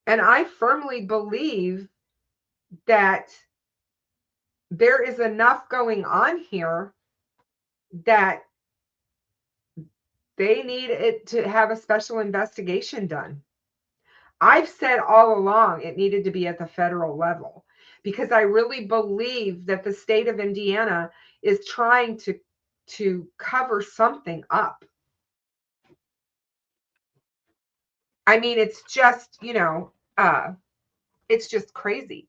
And I firmly believe that there is enough going on here that they need it to have a special investigation done. I've said all along it needed to be at the federal level, because I really believe that the state of Indiana is trying to cover something up. I mean, it's just, it's just crazy.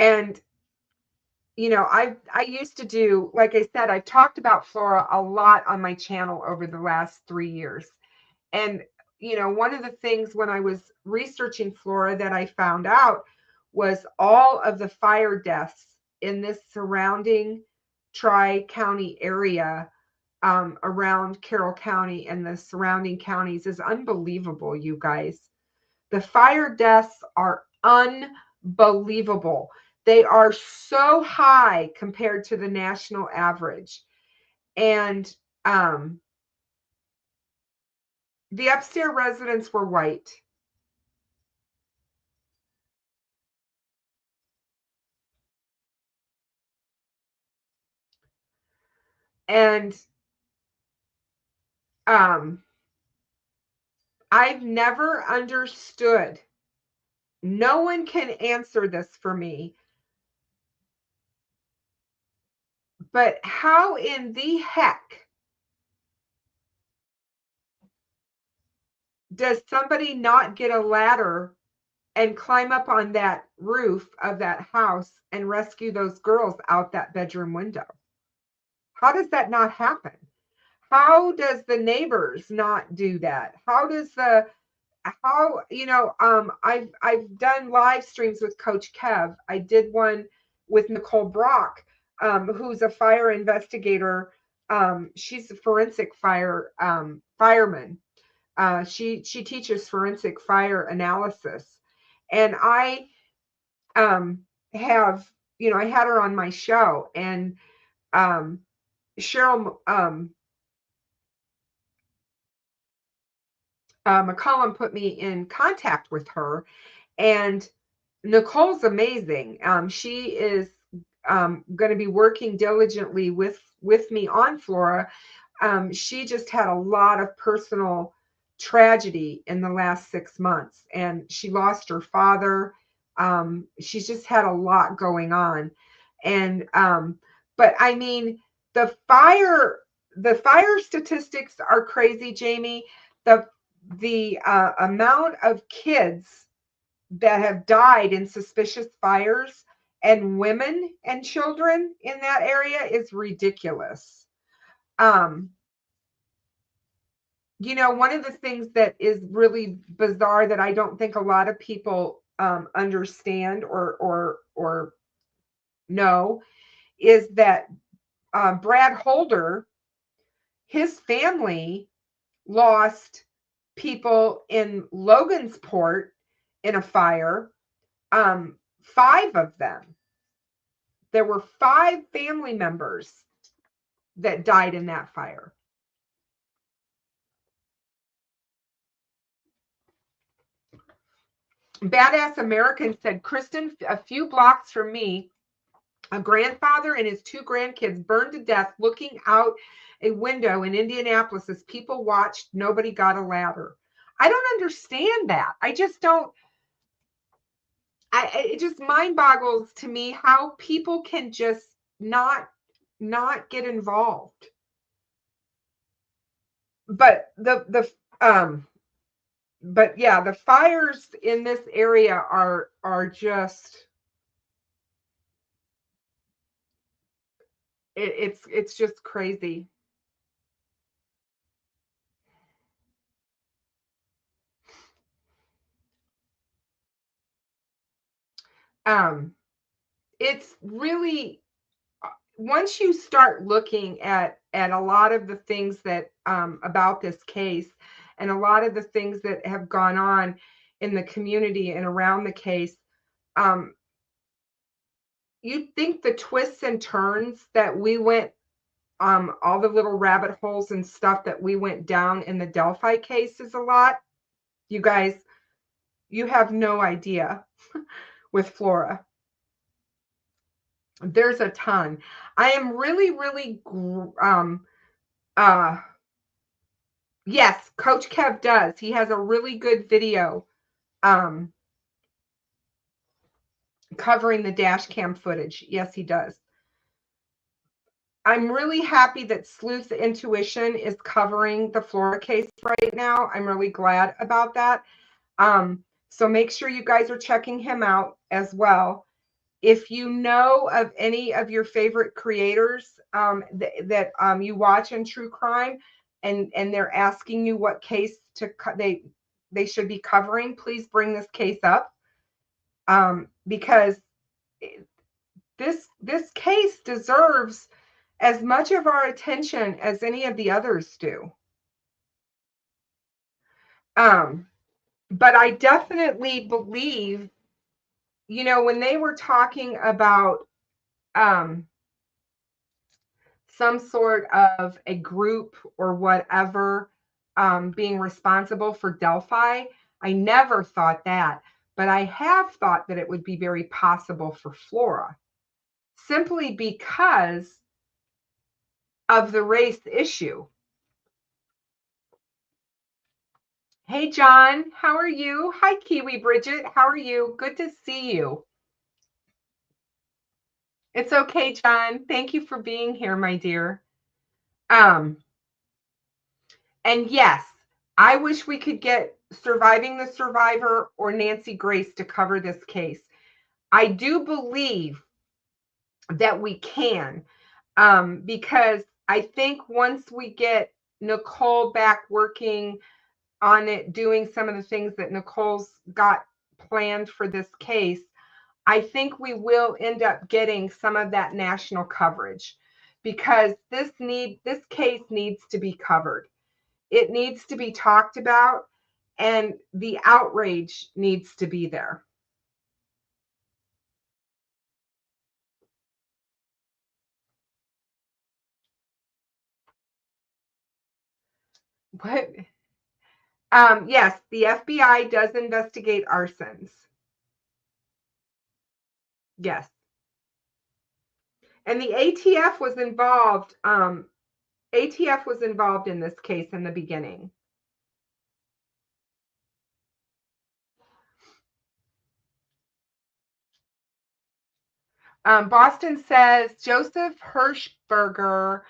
And, I used to do, like I said, I've talked about Flora a lot on my channel over the last 3 years. And, one of the things when I was researching Flora that I found out was all of the fire deaths in this surrounding tri-county area around Carroll County and the surrounding counties is unbelievable, you guys. The fire deaths are unbelievable. They are so high compared to the national average. And the upstairs residents were white. And I've never understood. No one can answer this for me. But how in the heck does somebody not get a ladder and climb up on that roof of that house and rescue those girls out that bedroom window? How does that not happen? How does the neighbors not do that? I've done live streams with Coach Kev. I did one with Nicole Brock, who's a fire investigator. She's a forensic fireman. She teaches forensic fire analysis, and I have, I had her on my show, and Cheryl McCollum put me in contact with her, and Nicole's amazing. She is going to be working diligently with me on Flora. She just had a lot of personal tragedy in the last 6 months, and she lost her father She's just had a lot going on. And but I mean, the fire statistics are crazy, Jamie. The amount of kids that have died in suspicious fires and women and children in that area is ridiculous. You know, one of the things that is really bizarre that I don't think a lot of people understand or know is that Brad Holder, his family lost people in Logansport in a fire. 5 of them. There were 5 family members that died in that fire. Badass American said, Kristen, a few blocks from me, a grandfather and his 2 grandkids burned to death looking out a window in Indianapolis as people watched. Nobody got a ladder. I don't understand that. I just don't. It just mind boggles to me how people can just not get involved. But but yeah, the fires in this area are just it's just crazy. It's really, once you start looking at a lot of the things that about this case and a lot of the things that have gone on in the community and around the case, you'd think the twists and turns that we went, all the little rabbit holes and stuff that we went down in the Delphi case is a lot. You guys, you have no idea with Flora. There's a ton. I am really, yes, Coach Kev does. He has a really good video covering the dash cam footage. Yes, he does. I'm really happy that Sleuth Intuition is covering the Flora case right now. I'm really glad about that. So make sure you guys are checking him out as well. If you know of any of your favorite creators that you watch in true crime and they're asking you what case they should be covering, please bring this case up, because this case deserves as much of our attention as any of the others do. But I definitely believe, you know, when they were talking about some sort of a group or whatever being responsible for Delphi, I never thought that, but I have thought that it would be very possible for Flora, simply because of the race issue. Hey, John, how are you? Hi, Kiwi Bridget, how are you? Good to see you. It's okay, John. Thank you for being here, my dear. And yes, I wish we could get Surviving the Survivor or Nancy Grace to cover this case. I do believe that we can, because I think once we get Nicole back working on it, doing some of the things that Nicole's got planned for this case, I think we will end up getting some of that national coverage, because this case needs to be covered. It needs to be talked about, and the outrage needs to be there. What? Yes, the FBI does investigate arsons. Yes. And the ATF was involved. ATF was involved in this case in the beginning. Boston says Joseph Hirschberger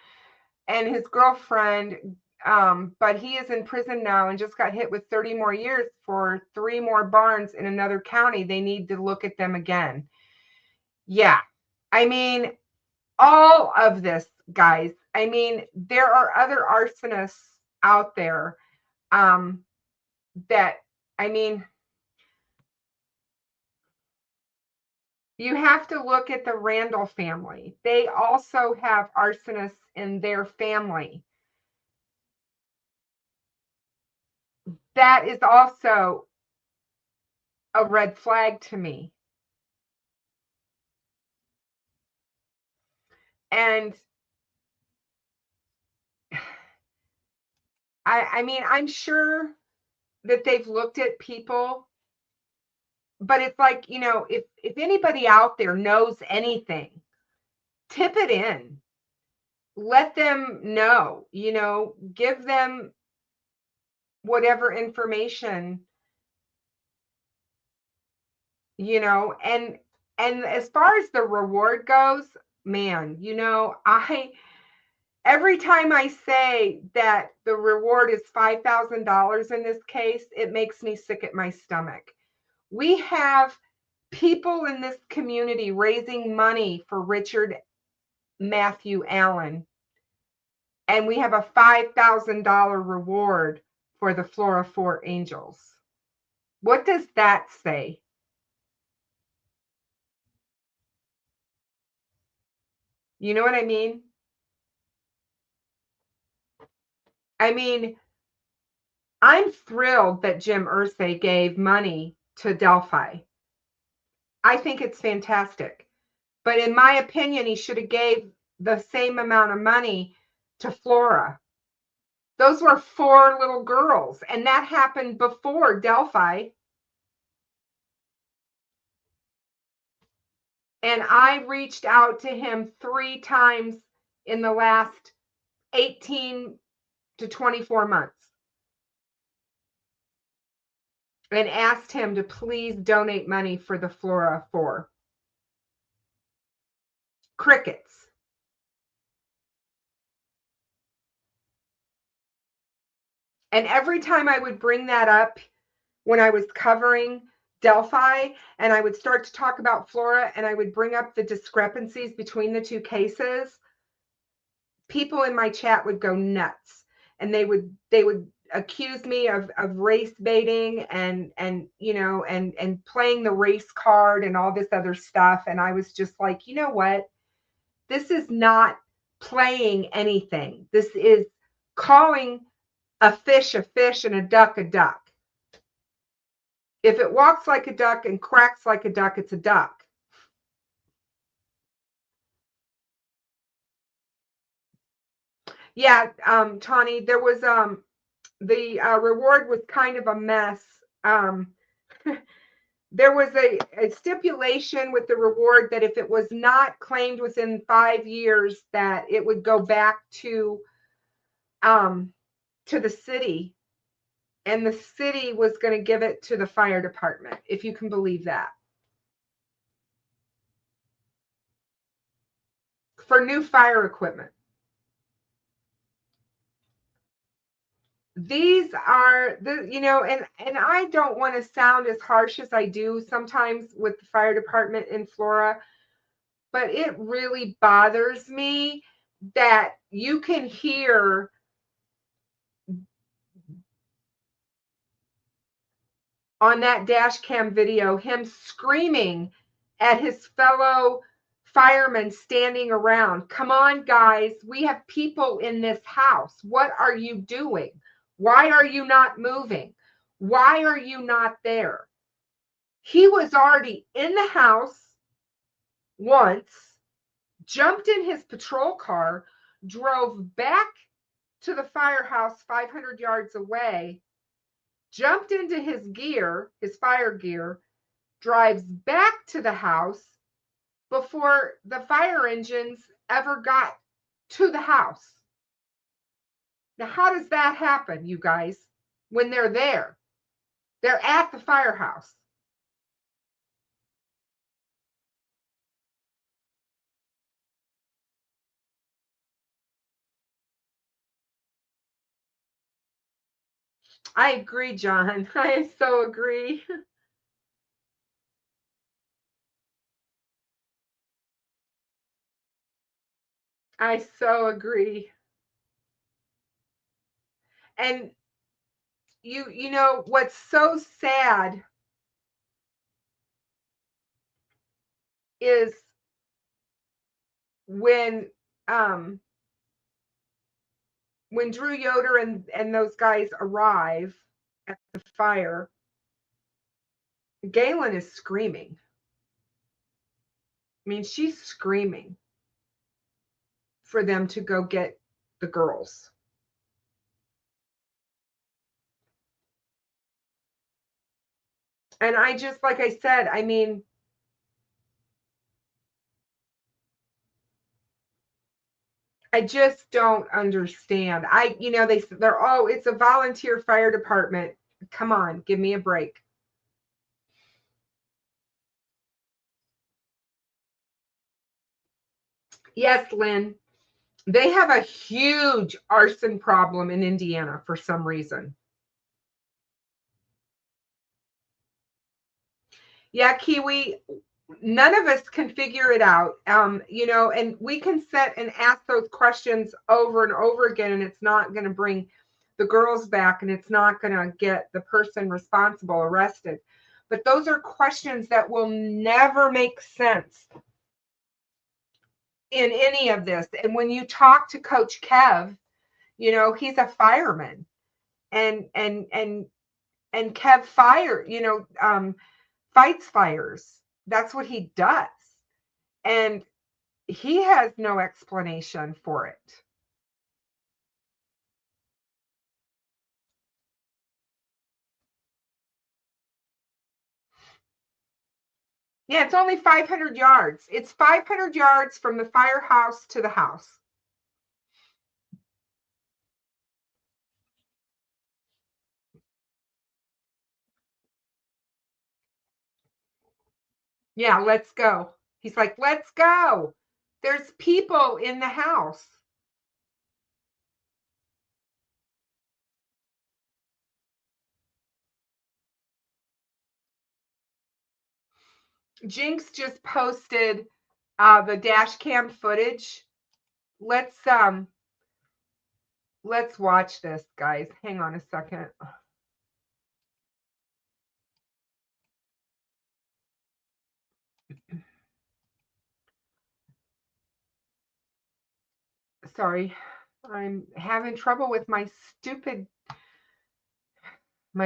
and his girlfriend, but he is in prison now and just got hit with 30 more years for 3 more barns in another county. They need to look at them again. Yeah. I mean, all of this, guys. I mean, there are other arsonists out there that, I mean, you have to look at the Randall family. They also have arsonists in their family. That is also a red flag to me. And I mean, I'm sure that they've looked at people, but it's like, you know, if anybody out there knows anything, tip it in. Let them know, you know, give them whatever information, you know, and as far as the reward goes, man, you know, every time I say that the reward is $5,000 in this case, it makes me sick at my stomach. We have people in this community raising money for Richard Matthew Allen, and we have a $5,000 reward for the Flora 4 Angels. What does that say? You know what I mean? I mean, I'm thrilled that Jim Irsay gave money to Delphi. I think it's fantastic. But in my opinion, he should have gave the same amount of money to Flora. Those were 4 little girls, and that happened before Delphi. And I reached out to him 3 times in the last 18 to 24 months and asked him to please donate money for the Flora 4. Crickets. And every time I would bring that up when I was covering Delphi and I would start to talk about Flora and I would bring up the discrepancies between the 2 cases, people in my chat would go nuts, and they would accuse me of race baiting and you know, and playing the race card and all this other stuff. And I was just like, you know what? This is not playing anything. This is calling a fish and a duck a duck. If it walks like a duck and quacks like a duck, it's a duck. Yeah, Tawny, there was the reward was kind of a mess. There was a stipulation with the reward that if it was not claimed within 5 years, that it would go back to the city, and the city was going to give it to the fire department, if you can believe that, for new fire equipment. These are the, you know, and I don't want to sound as harsh as I do sometimes with the fire department in Flora, but it really bothers me that you can hear on that dash cam video him screaming at his fellow firemen standing around. Come on, guys, we have people in this house. What are you doing? Why are you not moving? Why are you not there? He was already in the house once, jumped in his patrol car, drove back to the firehouse 500 yards away, jumped into his gear, his fire gear, drives back to the house before the fire engines ever got to the house. Now, how does that happen, you guys, when they're there? They're at the firehouse. I agree, John. I so agree. I so agree. And you know what's so sad is when um when Drew Yoder and those guys arrive at the fire, Gaylin is screaming. I mean, she's screaming for them to go get the girls. And I just, like I said, I mean, I just don't understand. They're, oh, it's a volunteer fire department. Come on, give me a break. Yes, Lynn. They have a huge arson problem in Indiana for some reason. Yeah, Kiwi, none of us can figure it out. And we can sit and ask those questions over and over again, and it's not going to bring the girls back, and it's not going to get the person responsible arrested. But those are questions that will never make sense in any of this. And when you talk to Coach Kev, he's a fireman, and Kev fights fires. That's what he does. And he has no explanation for it. Yeah, it's only 500 yards. It's 500 yards from the firehouse to the house. Yeah, let's go. He's like, let's go. There's people in the house. Jinx just posted the dash cam footage. Let's watch this, guys. Hang on a second. Sorry, I'm having trouble with my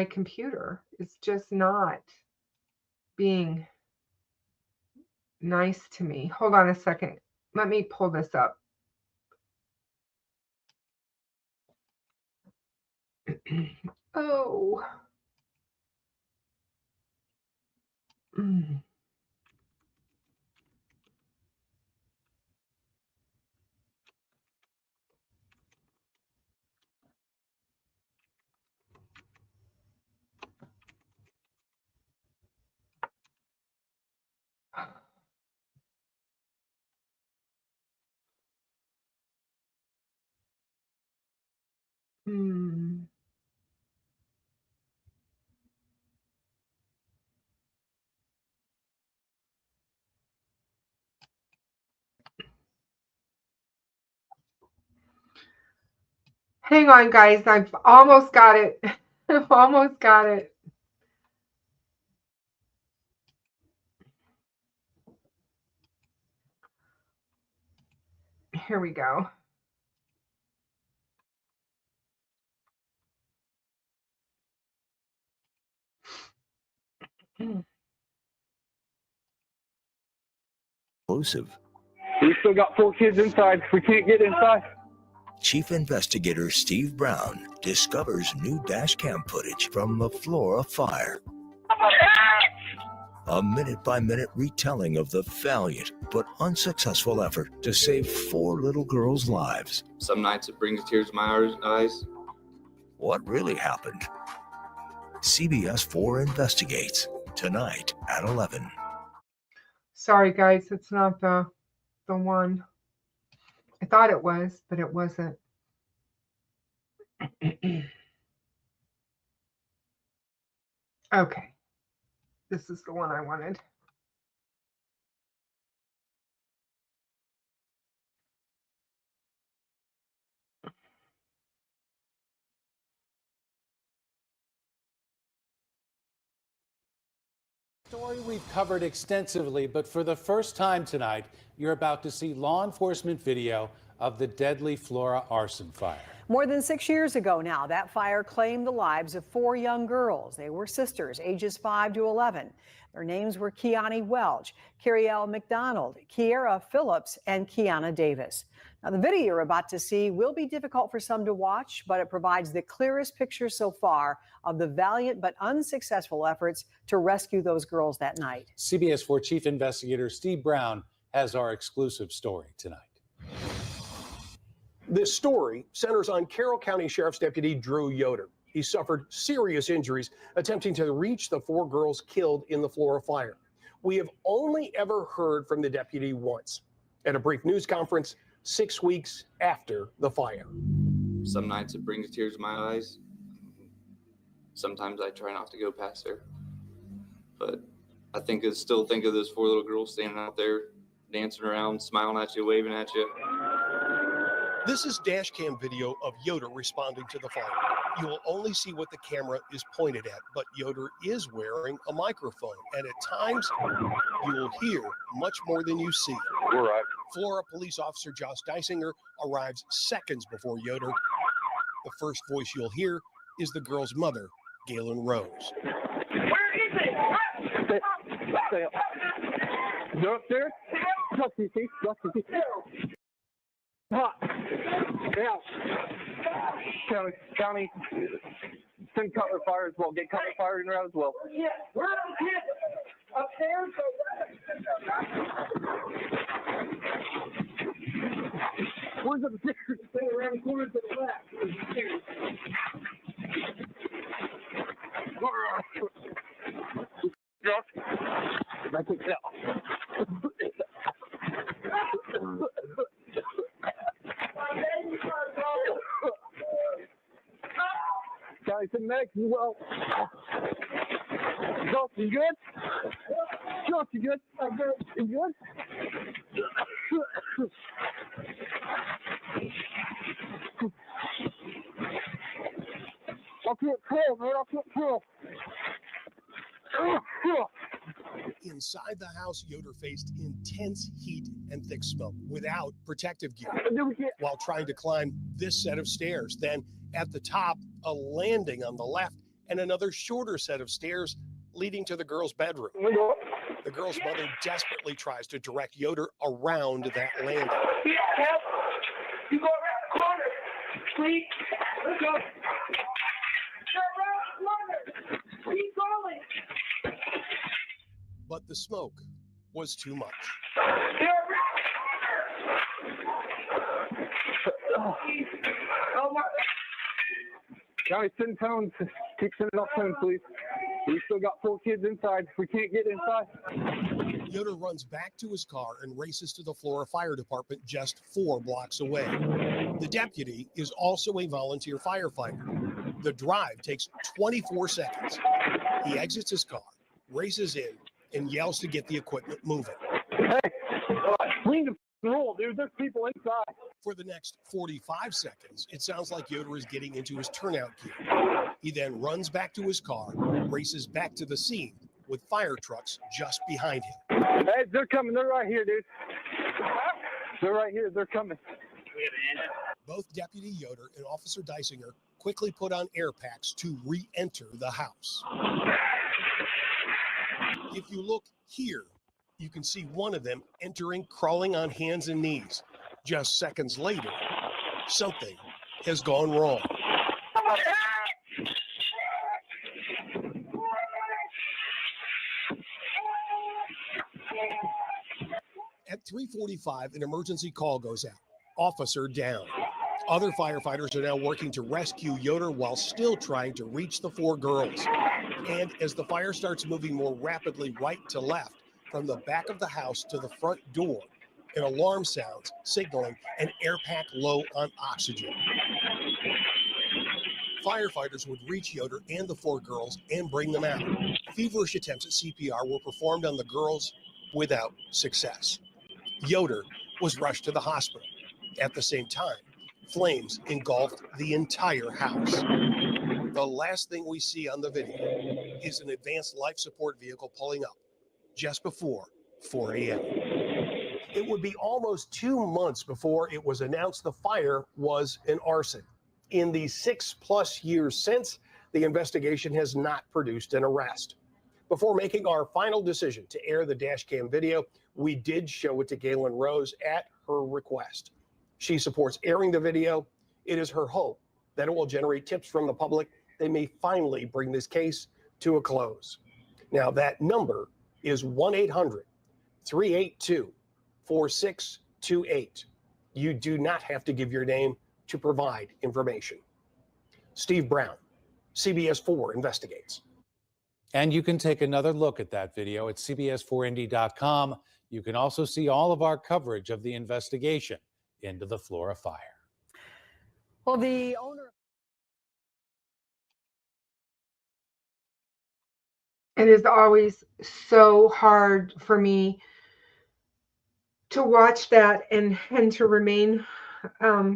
computer. It's just not being nice to me. Hold on a second. Let me pull this up. Oh. Mm. Mm. Hang on, guys. I've almost got it. I've almost got it. Here we go. Exclusive. We still got 4 kids inside. We can't get inside. Chief Investigator Steve Brown discovers new dash cam footage from the Flora fire. A minute-by-minute retelling of the valiant but unsuccessful effort to save 4 little girls' lives. Some nights it brings tears to my eyes. What really happened? CBS 4 investigates tonight at 11. Sorry, guys. It's not the one. I thought it was, but it wasn't. Okay. This is the one I wanted. Story we've covered extensively, but for the first time tonight, you're about to see law enforcement video of the deadly Flora arson fire. More than 6 years ago now, that fire claimed the lives of 4 young girls. They were sisters, ages 5 to 11. Their names were Keyanie Welch, Kerriele McDonald, Keyara Phillips, and Keyana Davis. Now, the video you're about to see will be difficult for some to watch, but it provides the clearest picture so far of the valiant but unsuccessful efforts to rescue those girls that night. CBS 4 Chief Investigator Steve Brown has our exclusive story tonight. This story centers on Carroll County Sheriff's Deputy Drew Yoder. He suffered serious injuries attempting to reach the 4 girls killed in the Flora fire. We have only ever heard from the deputy once at a brief news conference 6 weeks after the fire. Some nights it brings tears to my eyes. Sometimes I try not to go past there. But I still think of those 4 little girls standing out there, dancing around, smiling at you, waving at you. This is dash cam video of Yoder responding to the fire. You will only see what the camera is pointed at, but Yoder is wearing a microphone, and at times you will hear much more than you see. We're right. Flora police officer Josh Dysinger arrives seconds before Yoder. The first voice you'll hear is the girl's mother, Gaylin Rose. Where is it? They're upstairs? Dusty, see? Dusty, see? Hot. Yeah. County. Send Cutler Fire as well. Get Cutler Fire in there as well. Yeah. Where are the kids? Upstairs? Where's the picture? Stay around the corner to the left. I think so. Guys, the next as well. Josh, you good? Josh, you good? I'm good. You good? I can't tell, man. I can't tell. Inside the house, Yoder faced intense heat and thick smoke without protective gear while trying to climb this set of stairs. Then at the top, a landing on the left and another shorter set of stairs leading to the girl's bedroom. The girl's mother desperately tries to direct Yoder around that landing. You go around the corner. Please. Let's go. Go around the corner. Keep going. But the smoke was too much. Guys, send tones. Keep sending up tones, please. We still got 4 kids inside. We can't get inside. Yoder runs back to his car and races to the Flora Fire Department just 4 blocks away. The deputy is also a volunteer firefighter. The drive takes 24 seconds. He exits his car, races in, and yells to get the equipment moving. Hey, clean the roll, dude. There's people inside. For the next 45 seconds, it sounds like Yoder is getting into his turnout gear. He then runs back to his car, races back to the scene with fire trucks just behind him. Hey, they're coming. They're right here, dude. They're right here. They're coming. Both Deputy Yoder and Officer Dysinger quickly put on air packs to re-enter the house. If you look here, you can see one of them entering, crawling on hands and knees. Just seconds later, something has gone wrong. At 3:45, an emergency call goes out. Officer down. Other firefighters are now working to rescue Yoder while still trying to reach the 4 girls. And as the fire starts moving more rapidly right to left, from the back of the house to the front door, an alarm sounds, signaling an air pack low on oxygen. Firefighters would reach Yoder and the 4 girls and bring them out. Feverish attempts at CPR were performed on the girls without success. Yoder was rushed to the hospital. At the same time, flames engulfed the entire house. The last thing we see on the video is an advanced life support vehicle pulling up just before 4 a.m. It would be almost 2 months before it was announced the fire was an arson. In the 6+ years since, the investigation has not produced an arrest. Before making our final decision to air the dash cam video, we did show it to Gaylin Rose at her request. She supports airing the video. It is her hope that it will generate tips from the public. They may finally bring this case to a close. Now, that number is 1-800-382-4628. You do not have to give your name to provide information. Steve Brown, CBS 4 Investigates. And you can take another look at that video at cbs4indy.com. You can also see all of our coverage of the investigation into the Flora fire. Well, the owner. It is always so hard for me to watch that and to remain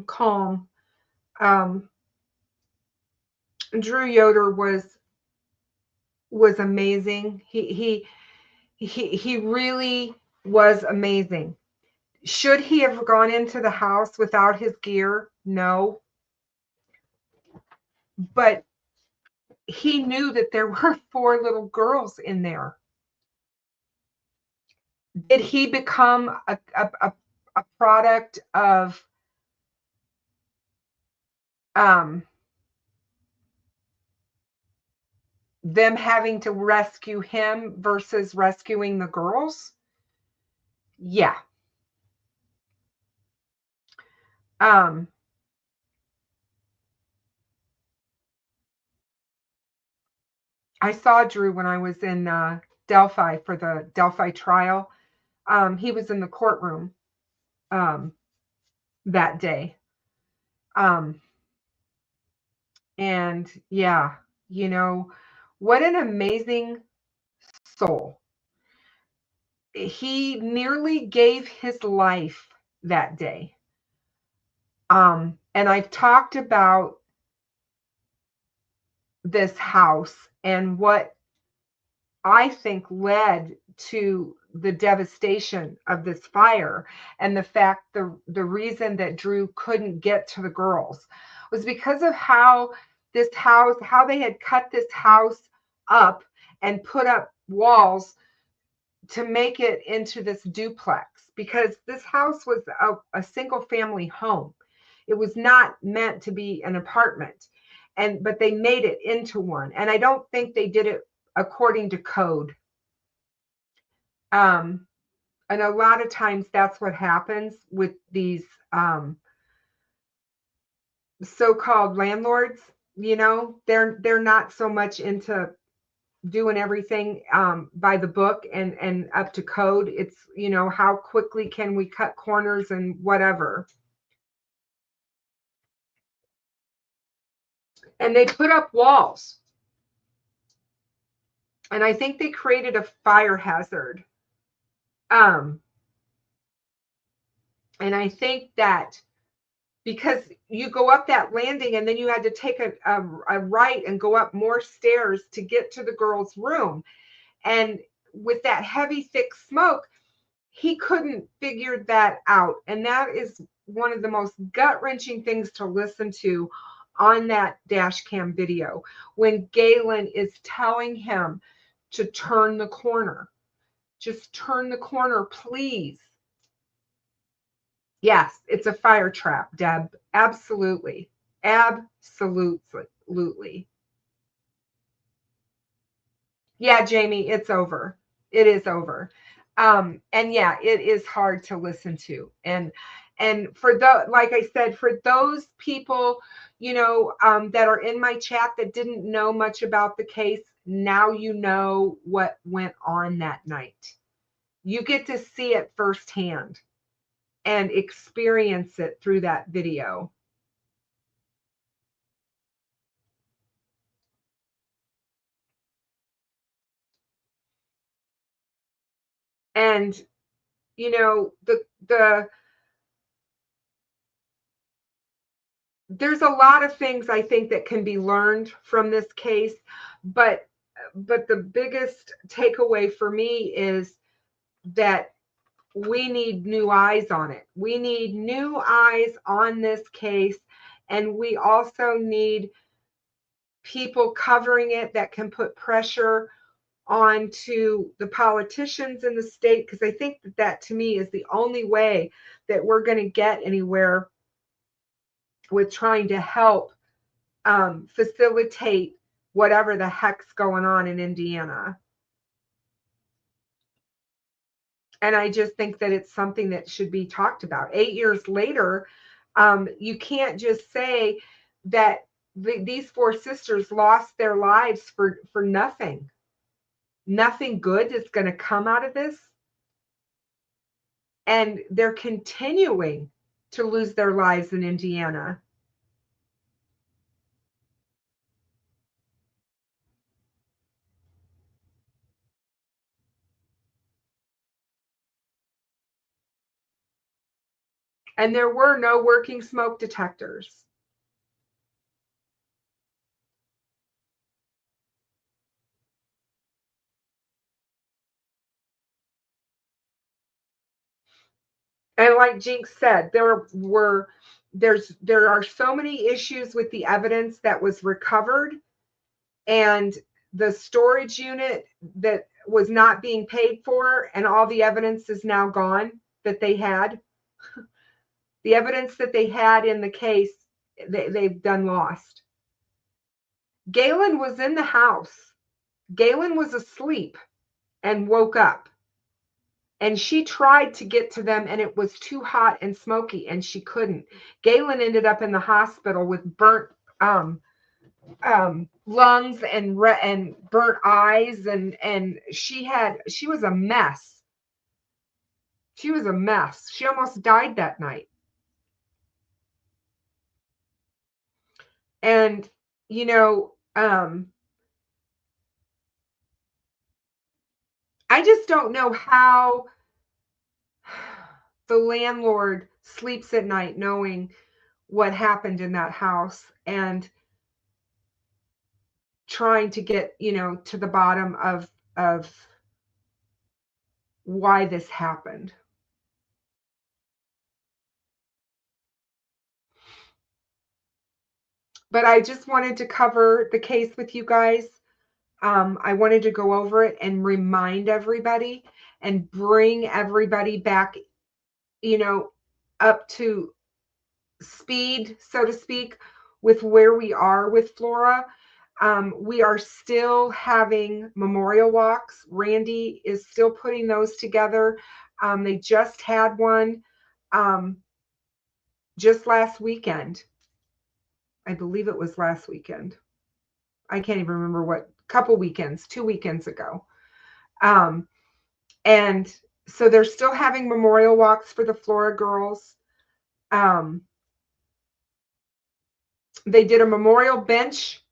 calm. Drew Yoder was amazing. He really was amazing. Should he have gone into the house without his gear? No. But he knew that there were 4 little girls in there. Did he become a product of them having to rescue him versus rescuing the girls? Yeah. I saw Drew when I was in Delphi for the Delphi trial. He was in the courtroom that day. And yeah, you know, what an amazing soul. He nearly gave his life that day. And I've talked about this house and what I think led to the devastation of this fire, and the fact the reason that Drew couldn't get to the girls was because of how they had cut this house up and put up walls to make it into this duplex, because this house was a single family home. It was not meant to be an apartment, but they made it into one. And I don't think they did it according to code. And a lot of times that's what happens with these so-called landlords. You know, they're not so much into doing everything by the book and up to code. It's, you know, how quickly can we cut corners and whatever. And they put up walls. And I think they created a fire hazard. And I think that because you go up that landing and then you had to take a right and go up more stairs to get to the girl's room. And with that heavy, thick smoke, he couldn't figure that out. And that is one of the most gut-wrenching things to listen to on that dash cam video, when Gaylin is telling him to turn the corner. Just turn the corner, please. Yes, it's a fire trap, Deb. Absolutely. Absolutely. Yeah, Jamie, it's over. It is over. And yeah, it is hard to listen to. And for like I said, for those people, you know, that are in my chat that didn't know much about the case, now you know what went on that night. You get to see it firsthand and experience it through that video. And, you know, there's a lot of things I think that can be learned from this case, but the biggest takeaway for me is that we need new eyes on it. We need new eyes on this case, and we also need people covering it that can put pressure onto the politicians in the state, because I think that to me is the only way that we're going to get anywhere with trying to help facilitate whatever the heck's going on in Indiana. And I just think that it's something that should be talked about. 8 years later, you can't just say that these 4 sisters lost their lives for nothing. Nothing good is going to come out of this. And they're continuing to lose their lives in Indiana. And there were no working smoke detectors. And like Jinx said, there are so many issues with the evidence that was recovered, and the storage unit that was not being paid for, and all the evidence is now gone that they had. The evidence that they had in the case, they've done lost. Gaylin was in the house. Gaylin was asleep and woke up. And she tried to get to them, and it was too hot and smoky, and she couldn't. Gaylin ended up in the hospital with burnt lungs and burnt eyes, and she was a mess. She was a mess. She almost died that night. And, you know, I just don't know how the landlord sleeps at night knowing what happened in that house and trying to get, you know, to the bottom of why this happened. But I just wanted to cover the case with you guys. I wanted to go over it and remind everybody and bring everybody back, you know, up to speed, so to speak, with where we are with Flora. We are still having memorial walks. Randy is still putting those together. They just had one just last weekend. I believe it was last weekend. I can't even remember what, couple weekends, 2 weekends ago. And so they're still having memorial walks for the Flora girls. They did a memorial bench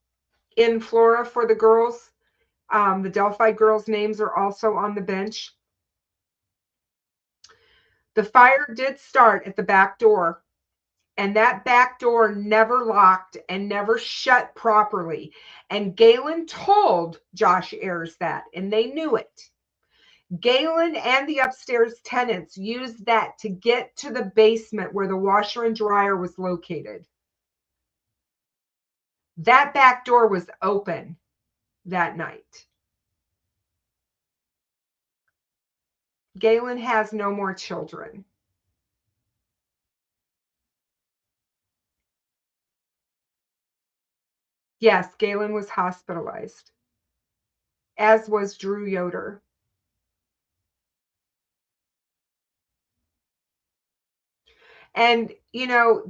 in Flora for the girls. The Delphi girls' names are also on the bench. The fire did start at the back door, and that back door never locked and never shut properly. And Gaylin told Josh Ayers that, and they knew it. Gaylin and the upstairs tenants used that to get to the basement where the washer and dryer was located. That back door was open that night. Gaylin has no more children. Yes, Gaylin was hospitalized, as was Drew Yoder. And, you know,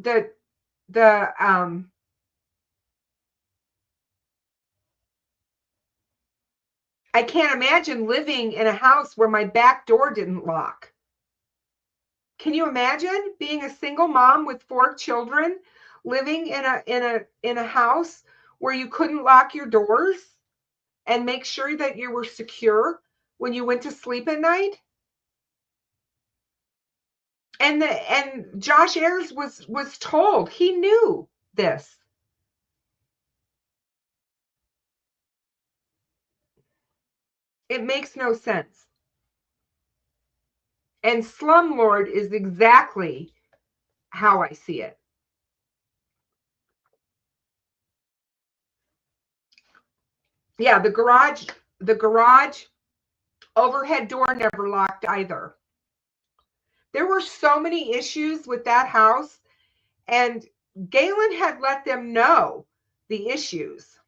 I can't imagine living in a house where my back door didn't lock. Can you imagine being a single mom with 4 children living in a house where you couldn't lock your doors and make sure that you were secure when you went to sleep at night? And Josh Ayers was told, he knew this. It makes no sense. And slumlord is exactly how I see it. Yeah, the garage overhead door never locked either. There were so many issues with that house, and Gaylin had let them know the issues.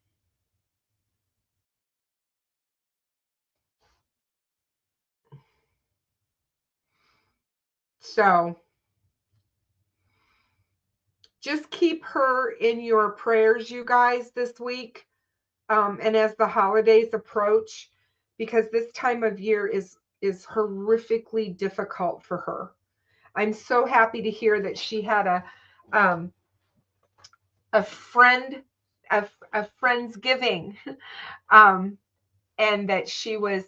So just keep her in your prayers, you guys, this week. And as the holidays approach, because this time of year is horrifically difficult for her. I'm so happy to hear that she had a friendsgiving, and that she was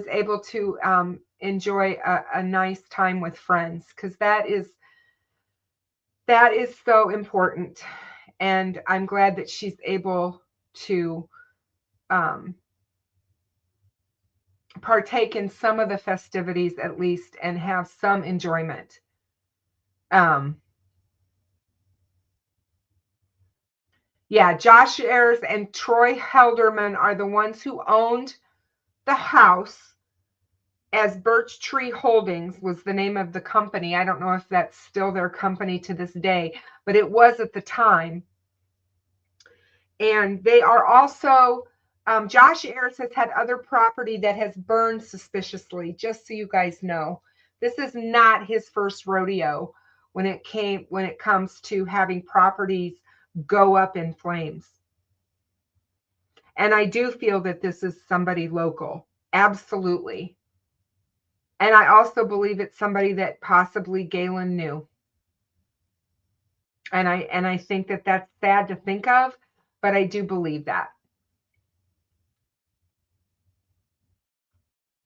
able to enjoy a nice time with friends, because that is so important. And I'm glad that she's able to partake in some of the festivities at least and have some enjoyment. Yeah, Josh Ayers and Troy Helderman are the ones who owned the house, as Birch Tree Holdings was the name of the company. I don't know if that's still their company to this day, but it was at the time. And they are also, Josh Ayers has had other property that has burned suspiciously, just so you guys know. This is not his first rodeo when it comes to having properties go up in flames. And I do feel that this is somebody local. Absolutely. And I also believe it's somebody that possibly Gaylin knew. And I think that that's sad to think of, but I do believe that.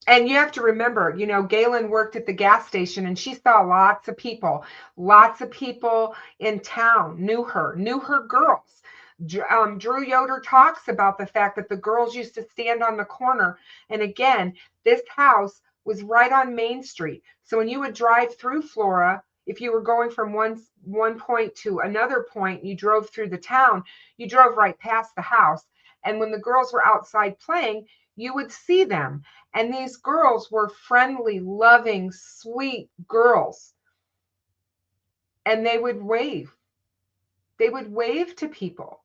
And you have to remember, Gaylin worked at the gas station, and she saw lots of people in town knew her girls. Drew Yoder talks about the fact that the girls used to stand on the corner. And again, this house was right on Main Street. So when you would drive through Flora, if you were going from one point to another point, you drove through the town, you drove right past the house. And when the girls were outside playing, you would see them. And these girls were friendly, loving, sweet girls. And they would wave. They would wave to people.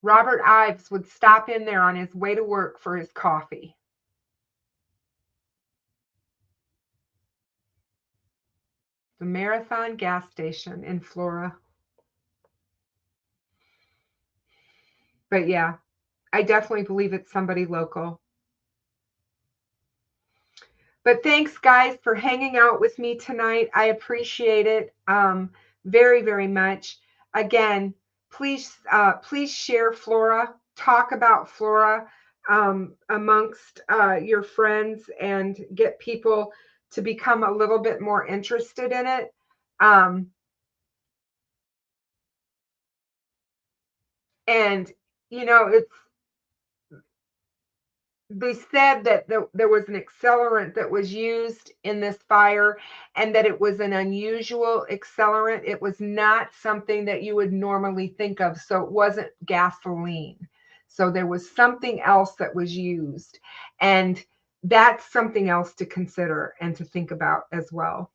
Robert Ives would stop in there on his way to work for his coffee. The Marathon gas station in Flora. But yeah, I definitely believe it's somebody local. But thanks, guys, for hanging out with me tonight. I appreciate it very, very much. Again, please share Flora. Talk about Flora amongst your friends and get people to become a little bit more interested in it. And, they said that there was an accelerant that was used in this fire, and that it was an unusual accelerant. It was not something that you would normally think of. So it wasn't gasoline. So there was something else that was used. And that's something else to consider and to think about as well.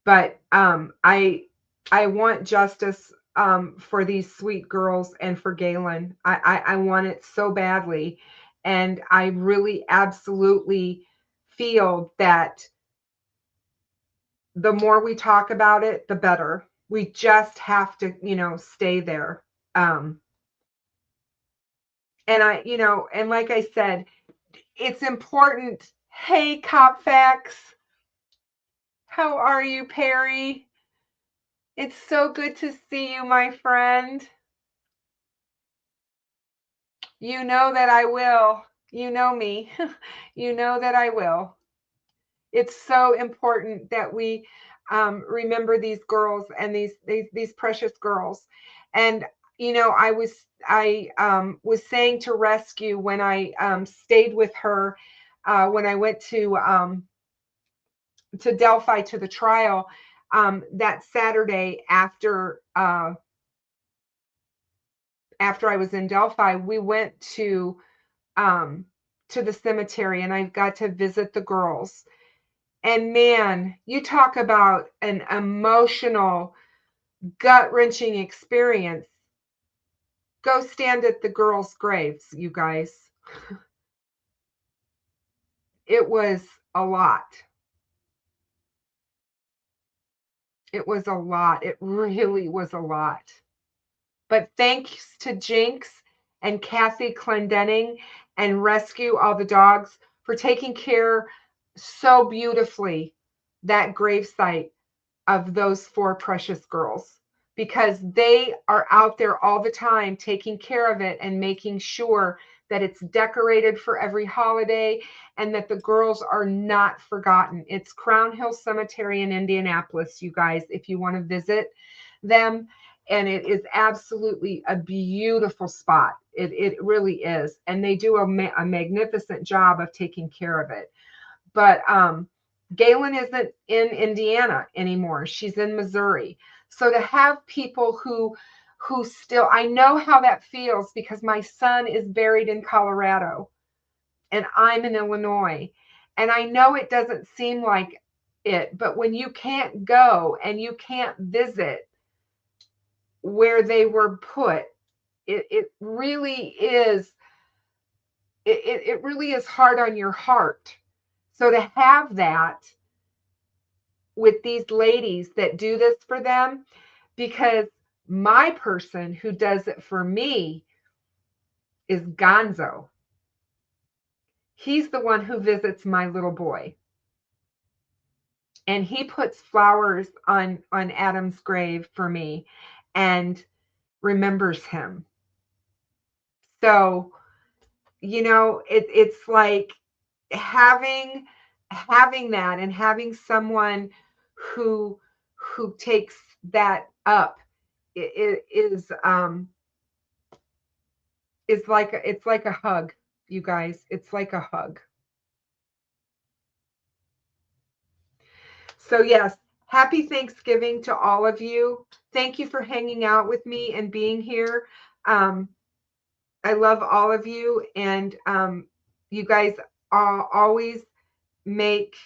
But I want justice for these sweet girls and for Gaylin. I want it so badly. And I really absolutely feel that the more we talk about it, the better. We just have to, stay there. And and like I said, it's important. Hey, Cop Facts. How are you, Perry? It's so good to see you, my friend. You know that I will. You know me. You know that I will. It's so important that we remember these girls and these precious girls. And I was saying to Rescue when I stayed with her when I went to Delphi to the trial that Saturday after I was in Delphi, we went to the cemetery and I got to visit the girls. And man, you talk about an emotional, gut-wrenching experience. Go stand at the girls' graves, you guys. It was a lot. It was a lot. It really was a lot. But thanks to Jinx and Kathy Clendenning and Rescue All the Dogs for taking care so beautifully that gravesite of those 4 precious girls, because they are out there all the time taking care of it and making sure that it's decorated for every holiday and that the girls are not forgotten. It's Crown Hill Cemetery in Indianapolis, you guys, if you want to visit them. And it is absolutely a beautiful spot. It really is. And they do a magnificent job of taking care of it. But Gaylin isn't in Indiana anymore. She's in Missouri. So to have people who still, I know how that feels because my son is buried in Colorado and I'm in Illinois. And I know it doesn't seem like it, but when you can't go and you can't visit where they were put, it really is, it really is hard on your heart. So to have that with these ladies that do this for them, because my person who does it for me is Gonzo. He's the one who visits my little boy. And he puts flowers on Adam's grave for me and remembers him. So, it's like having that and having someone who takes that up is like a hug, you guys. It's like a hug. So yes, happy Thanksgiving to all of you. Thank you for hanging out with me and being here. I love all of you, and you guys always make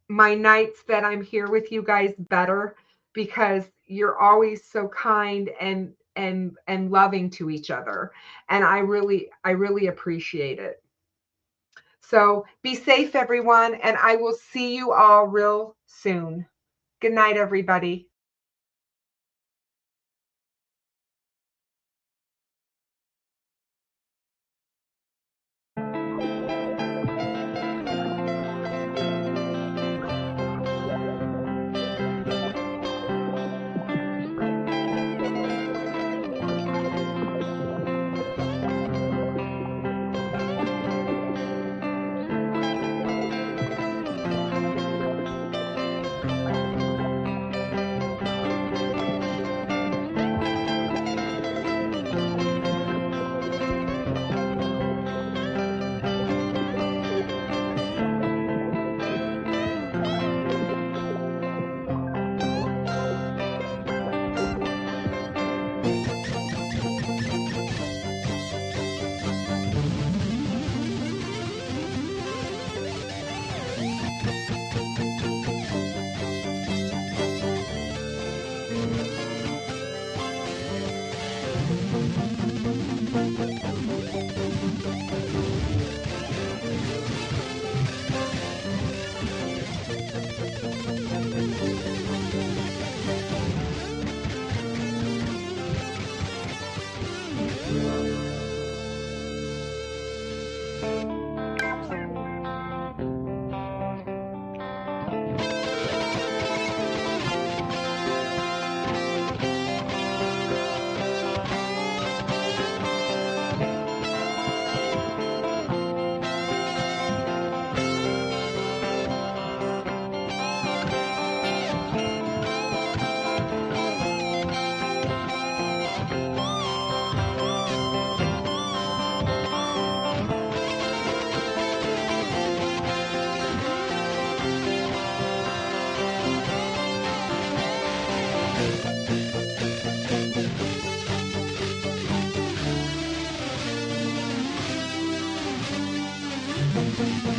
my nights that I'm here with you guys better, because you're always so kind and loving to each other, and I really appreciate it. So be safe, everyone, and I will see you all real soon. Good night, everybody. Welch.